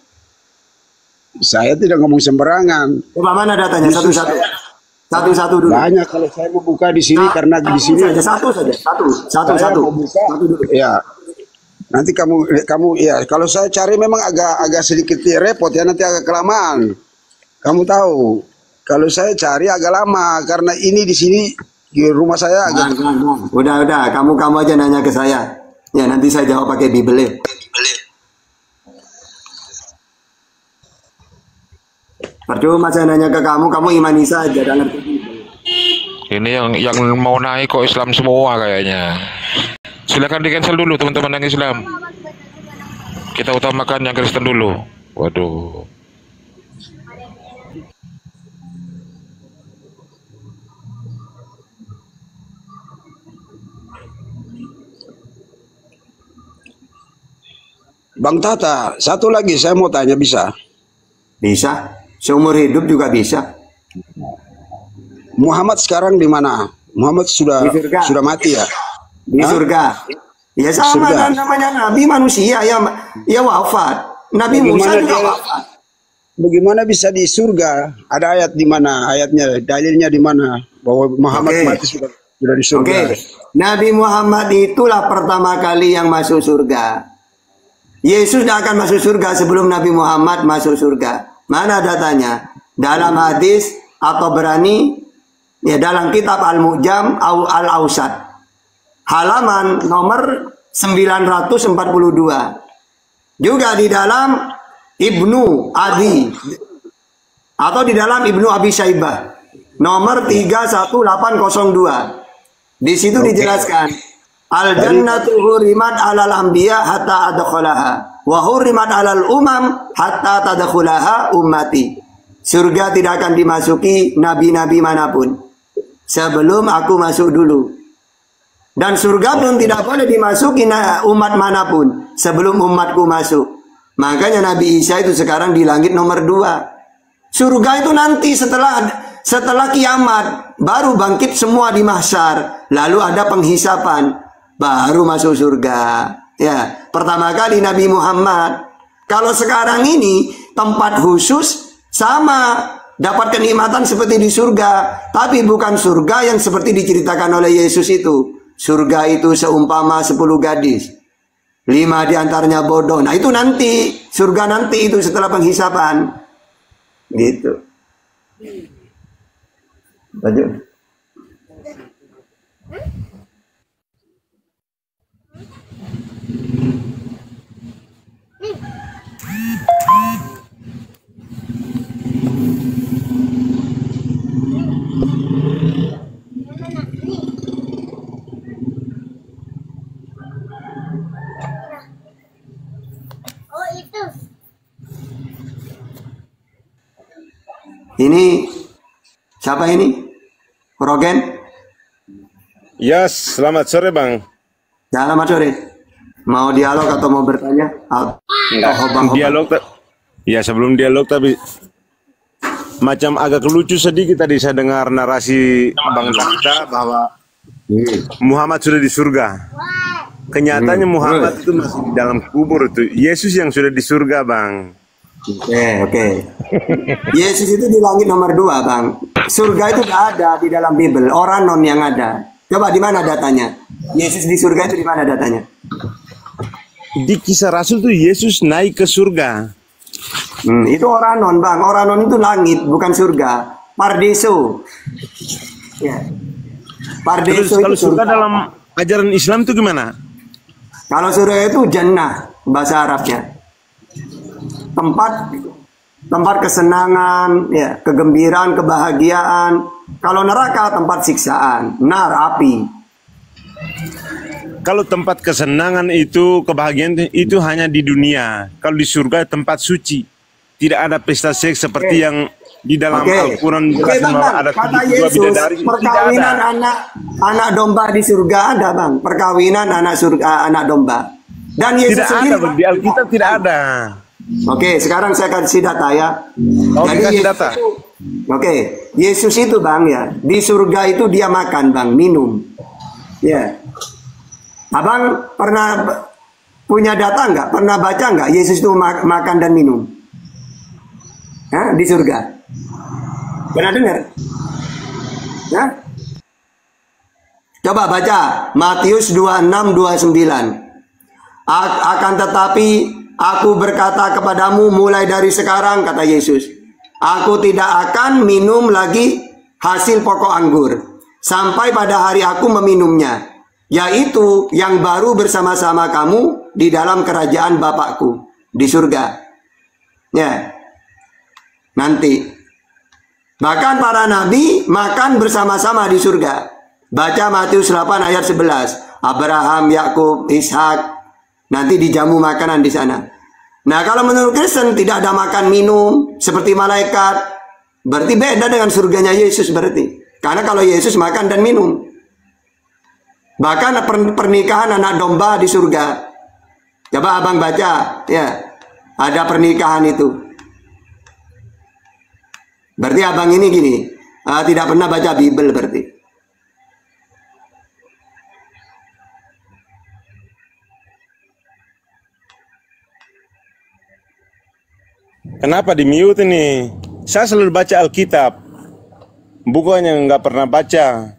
Saya tidak ngomong sembarangan. Coba mana datanya? Satu-satu dulu. Banyak kalau saya mau buka di sini karena di sini satu saja. Satu. Ya. Nanti kamu ya kalau saya cari memang agak sedikit repot ya, nanti agak kelamaan. Kamu tahu, kalau saya cari agak lama karena ini di sini di rumah saya agak. Udah, kamu aja nanya ke saya. Ya nanti saya jawab pakai Bible. Percuma saya nanya ke kamu imani saja, dan ngerti. Ini yang mau naik kok Islam semua kayaknya. Silakan di cancel dulu teman-teman yang Islam. Kita utamakan yang Kristen dulu. Waduh. Bang Tata, satu lagi saya mau tanya, bisa? Bisa. Seumur hidup juga bisa. Muhammad sekarang di mana? Muhammad sudah mati ya? Di surga. Ya sama kan namanya nabi manusia ya wafat. Nabi Musa juga wafat. Bagaimana bisa di surga? Ada ayat di mana? Ayatnya, dalilnya di mana? Bahwa Muhammad mati sudah di surga. Nabi Muhammad itulah pertama kali yang masuk surga. Yesus tidak akan masuk surga sebelum Nabi Muhammad masuk surga. Mana datanya? Dalam hadis atau berani ya dalam kitab Al-Mu'jam Al-Ausat. Halaman nomor 942. Juga di dalam Ibnu Adi atau di dalam Ibnu Abi Syaibah nomor 31802. Di situ dijelaskan al-jannatu hurimat 'alal anbiya hatta adkhalaha wa hurimat 'alal umam hatta tadkhulaha ummati. Surga tidak akan dimasuki nabi-nabi manapun sebelum aku masuk dulu. Dan surga pun tidak boleh dimasuki umat manapun sebelum umatku masuk. Makanya Nabi Isa itu sekarang di langit nomor 2. Surga itu nanti setelah kiamat baru bangkit semua di mahsyar, lalu ada penghisapan, baru masuk surga. Ya, pertama kali Nabi Muhammad. Kalau sekarang ini tempat khusus sama dapat kenikmatan seperti di surga, tapi bukan surga yang seperti diceritakan oleh Yesus itu. Surga itu seumpama 10 gadis, 5 diantaranya bodoh. Nah itu nanti, surga nanti itu setelah penghisapan. Gitu. Lanjut. Ini siapa ini? Rogen? Yes, selamat sore Bang. Selamat sore. Mau dialog atau mau bertanya? Dialog. Ya sebelum dialog tapi macam agak lucu sedikit tadi saya dengar narasi Bang Dakta bahwa Muhammad sudah di surga. Kenyataannya Muhammad itu masih di dalam kubur itu. Yesus yang sudah di surga Bang. Oke. Yesus itu di langit nomor 2 Bang. Surga itu tidak ada di dalam Bible. Oranon yang ada. Coba di mana datanya? Yesus di surga itu di mana datanya? Di Kisah Rasul tuh Yesus naik ke surga. Itu Oranon Bang. Oranon itu langit bukan surga. Pardeso. Ya. Terus Pardeso kalau itu surga dalam ajaran Islam itu gimana? Kalau surga itu jannah bahasa Arabnya. Tempat kesenangan, ya, kegembiraan, kebahagiaan. Kalau neraka tempat siksaan, nar, api. Kalau tempat kesenangan itu, kebahagiaan itu hanya di dunia. Kalau di surga tempat suci. Tidak ada pesta seks seperti yang di dalam Al-Quran ada kata Yesus, perkawinan anak domba di surga ada Bang. Perkawinan anak domba. Dan Yesus tidak sendiri ada, di Alkitab tidak ada. Oke, sekarang saya kasih data ya. Jadi kasih data. Yesus itu Bang ya, di surga itu dia makan Bang, minum. Ya. Abang pernah punya data nggak? Pernah baca nggak Yesus itu makan dan minum? Hah? Di surga. Pernah dengar? Ya? Coba baca Matius 26:29. Akan tetapi aku berkata kepadamu mulai dari sekarang, kata Yesus, aku tidak akan minum lagi hasil pokok anggur sampai pada hari aku meminumnya, yaitu yang baru bersama-sama kamu di dalam kerajaan Bapakku di surga. Ya, nanti. Bahkan para nabi makan bersama-sama di surga. Baca Matius 8 ayat 11. Abraham, Yakub, Ishak. Nanti dijamu makanan di sana. Nah, kalau menurut Kristen tidak ada makan minum seperti malaikat, berarti beda dengan surganya Yesus berarti. Karena kalau Yesus makan dan minum. Bahkan pernikahan anak domba di surga. Coba abang baca, ya. Ada pernikahan itu. Berarti abang ini gini, tidak pernah baca Bible berarti. Kenapa di mute ini? Saya selalu baca Alkitab. Bukannya nggak pernah baca.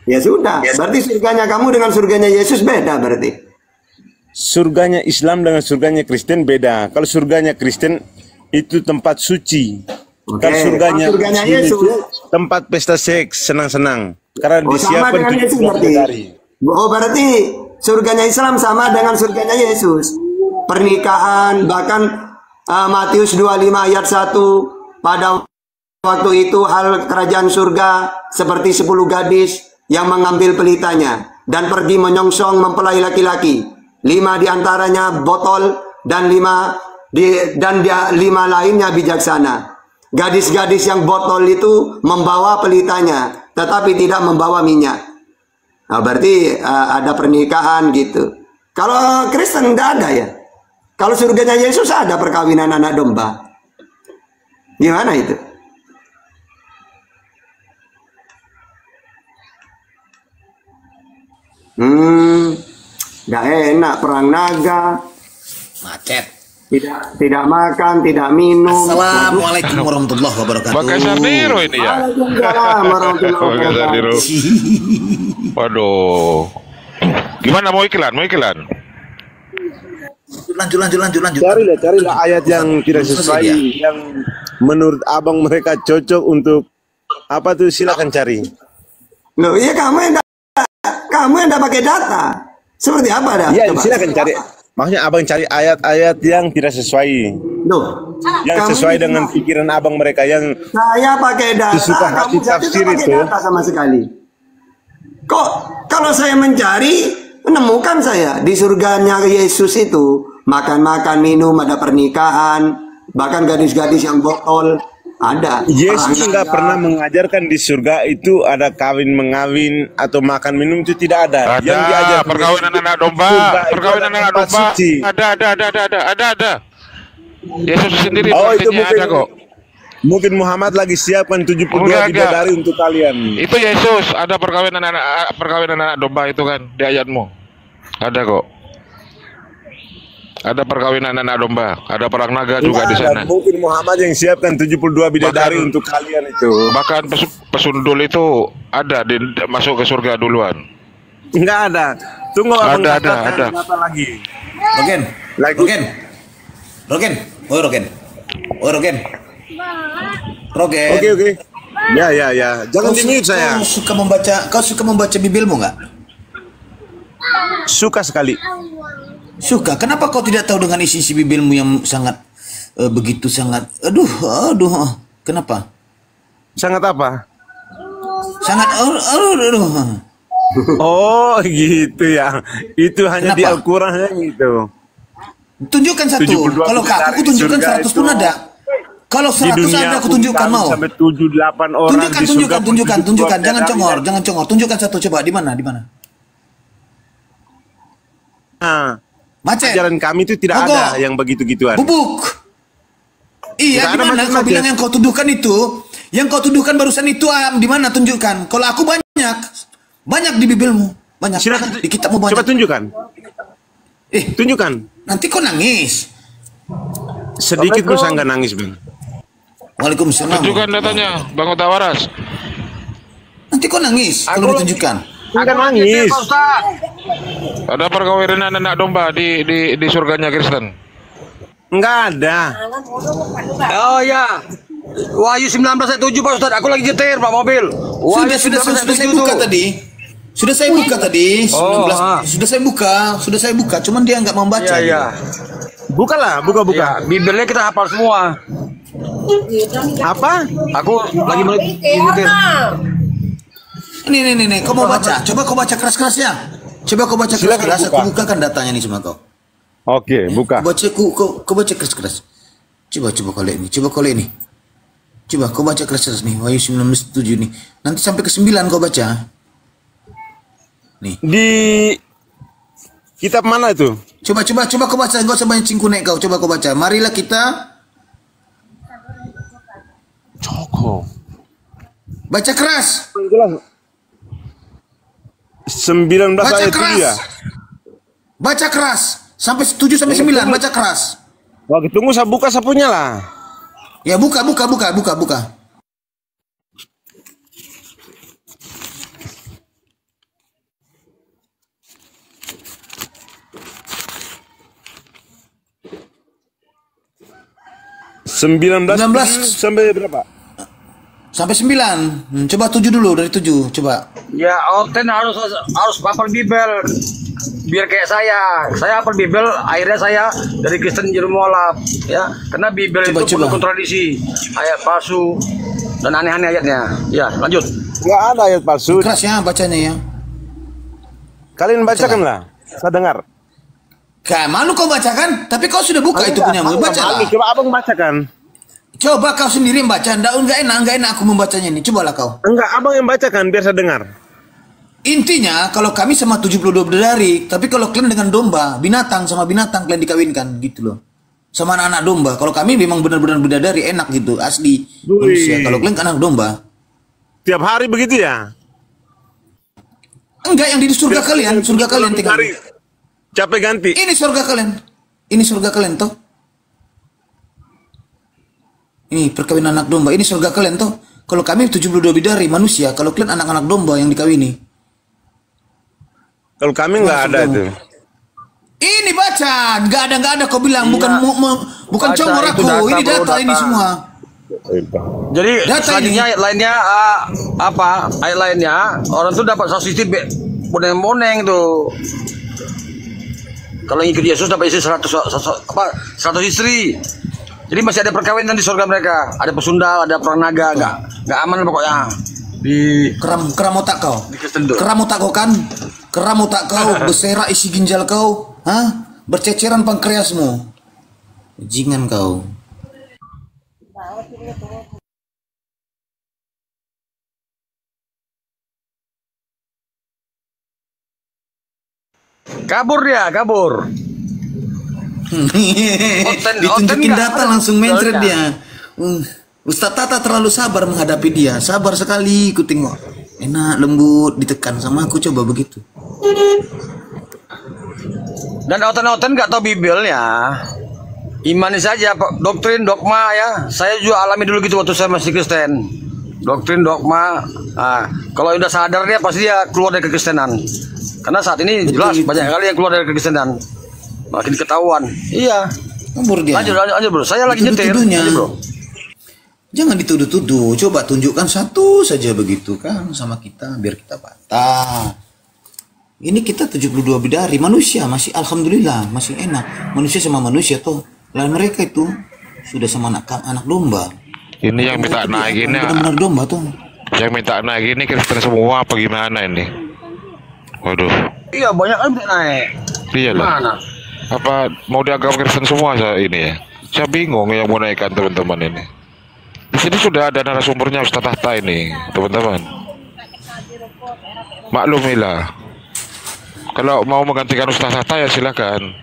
Ya sudah, berarti surganya kamu dengan surganya Yesus beda berarti. Surganya Islam dengan surganya Kristen beda. Kalau surganya Kristen itu tempat suci. Kalau surganya Yesus tempat pesta seks, senang-senang. Karena disiapkan sama Yesus berarti. Oh, berarti surganya Islam sama dengan surganya Yesus. Pernikahan, bahkan Matius 25 ayat 1, pada waktu itu hal kerajaan surga seperti 10 gadis yang mengambil pelitanya dan pergi menyongsong mempelai laki-laki. 5 diantaranya botol dan 5 lainnya bijaksana. Gadis-gadis yang botol itu membawa pelitanya tetapi tidak membawa minyak. Nah, berarti ada pernikahan gitu. Kalau Kristen tidak ada ya. Kalau surganya Yesus ada perkawinan anak domba. Gimana itu? Gak enak perang naga. Macet. tidak makan, tidak minum. Assalamualaikum warahmatullahi wabarakatuh. Pakai sardiro ini ya. Waalaikumsalam warahmatullahi Pakai sardiro. wabarakatuh. Waduh. Gimana mau iklan? Mau iklan? Lanjut. Carilah ayat yang tidak sesuai, yang menurut abang mereka cocok untuk apa tuh, silakan cari. Loh, iya kamu yang enggak pakai data. Seperti apa dah? Iya, silakan cari. Maksudnya abang cari ayat-ayat yang tidak sesuai. Loh, yang sesuai dengan pikiran abang mereka yang saya pakai data, sesuka hati tafsir pakai itu. data sama sekali. Kok kalau saya mencari, menemukan saya di surganya Yesus itu makan-makan, minum, ada pernikahan, bahkan gadis-gadis yang botol ada. Yesus nggak pernah mengajarkan di surga itu ada kawin mengawin atau makan minum, itu tidak ada. Ada Yang diajarkan perkawinan anak domba, perkawinan anak domba. Ada. Yesus sendiri itu mungkin, ada kok. Mungkin Muhammad lagi siapkan 72 bidadari untuk kalian. Itu Yesus, ada perkawinan anak domba itu kan di ayatmu. Ada kok. Ada perkawinan anak domba, ada perang naga juga di sana. Mungkin Muhammad yang siapkan 72 bidadari untuk kalian itu. Bahkan pesundul itu ada masuk ke surga duluan. Enggak ada. Tunggu abang ada. Apa lagi? Rogen. Oke. Ya. Jangan di-mute saya. Kau suka membaca Bibelmu nggak? Suka sekali. Suka. Kenapa kau tidak tahu dengan isi Bibelmu yang sangat begitu sangat? Aduh. Kenapa? Sangat apa? Sangat aduh. Oh gitu ya. Itu hanya di Al-Quran gitu. Tunjukkan satu. Kalau aku tunjukkan 100 pun ada. Kalau 100 ada aku tunjukkan mau. Sampai 7-8 orang tunjukkan. Jangan congor. Tunjukkan satu, coba di mana? Macet. Ajaran kami itu tidak ada yang begitu-gituan. Bubuk. Iya, di mana kau bilang yang kau tuduhkan itu? Yang kau tuduhkan barusan itu di mana? Tunjukkan. Kalau aku banyak di Bibelmu. Banyak. Di kitabmu banyak. Coba tunjukkan. Tunjukkan. Nanti kau nangis. Sedikit pun saya nggak nangis, Bang. Waalaikumsalam. Tunjukkan datanya, Bang Utawaras. Nanti kau nangis kalau ditunjukkan. Enggak nangis. Ada perkawinan anak domba di surganya Kristen. Enggak ada. Oh ya. Wahyu 19 ayat 7 Pak Ustaz. Aku lagi nyetir Pak mobil. Sudah saya buka tadi. Sudah saya buka tadi. 19. Sudah saya buka. Cuman dia nggak membaca. Iya. Buka. Ya, Bibelnya kita hafal semua. Apa? Aku lagi nyetir. Nih, kau mau baca? Coba kau baca keras-kerasnya. Coba kau baca keras-keras. Aku bukakan datanya nih sama kau. Oke, buka. Kau baca keras-keras. Coba kau lihat ini. Coba kau baca keras-keras nih. Wahyu 19:7 nih. Nanti sampai ke 9 kau baca. Nih. Di kitab mana itu? Coba kau baca. Enggak usah banyak cingkunek kau. Coba kau baca. Marilah kita. Coko. Baca keras. 19 ayat 7 ya. Baca keras. Sampai 7 sampai 9 baca keras. Oke, tunggu saya buka sapunya lah. Ya buka. 19 sampai berapa? Sampai 9. Coba 7 dulu, dari 7. Coba. Ya, Oten harus hafal Bibel. Biar kayak saya. Saya hafal Bibel, akhirnya saya dari Kristen jadi mualaf. Ya, karena Bibel itu penuh kontradiksi, ayat palsu dan aneh-aneh ayatnya. Ya, lanjut. Enggak ada ayat palsu. Keras ya bacanya ya. Kalian bacakan lah. Saya dengar. Malu kau bacakan, tapi kau sudah buka itu punya mu. Baca. Coba abang bacakan. Coba kau sendiri baca. Enggak enak aku membacanya ini. Cobalah kau. Enggak, abang yang bacakan biar saya dengar. Intinya kalau kami sama 72 bidadari, tapi kalau kalian dengan domba, binatang sama binatang kalian dikawinkan gitu loh. Sama anak-anak domba. Kalau kami memang benar-benar bidadari enak gitu, asli manusia. Kalau kalian anak domba. Tiap hari begitu ya? Enggak, yang di surga kalian, tinggal. Capek ganti. Ini surga kalian toh. Ini perkawinan anak domba. Ini surga kalian toh. Kalau kami 72 bidadari manusia, kalau kalian anak-anak domba yang dikawini. Kalau kami nggak ada itu. Ini baca, nggak ada kau bilang bukan comor aku. Ini data ini semua. Jadi Data selanjutnya ayat lainnya apa? Ayat lainnya orang tuh dapat sositif boneng-boneng tuh. Kalau ikut Yesus dapat istri 100 istri. Jadi masih ada perkawinan di surga mereka. Ada pesundal, ada perang naga, nggak aman pokoknya. Di keram otak kau. Di Kristen tuh. Keram otak kau kan? Keram otak kau, berserak isi ginjal kau, berceceran pankreasmu. Jingan kau. Kabur dia, kabur. Ditunjukin data langsung mencret dia. Ustaz Tata terlalu sabar menghadapi dia. Sabar sekali, ku tengok. Enak, lembut, ditekan sama aku, coba begitu. Dan oten-oten nggak tahu Bibelnya. Imani saja, doktrin, dogma ya. Saya juga alami dulu gitu waktu saya masih Kristen. Doktrin, dogma. Nah, kalau udah sadar dia pasti dia keluar dari kekristenan. Karena saat ini jelas banyak kali yang keluar dari kekristenan. Makin ketahuan. Iya. Kabur dia. Lanjut bro. Saya lagi nyetir. Bro. Jangan dituduh-tuduh. Coba tunjukkan satu saja begitu kan sama kita biar kita bantah. Ini kita 72 bidadari manusia masih alhamdulillah masih enak. Manusia sama manusia tuh. Lain mereka itu sudah sama anak domba. Ini yang minta naik ini. Benar-benar domba tuh. Yang minta naik ini Kristen semua apa gimana ini? Waduh. Iya banyak kan minta naik. Iya lah. Mana? Apa mau dianggap Kristen semua ini ya? Saya bingung yang mau naikkan teman-teman ini. Di sini sudah ada narasumbernya Ustaz Tahta ini, teman-teman. Maklumilah. Kalau mau menggantikan Ustaz Tahta ya silakan.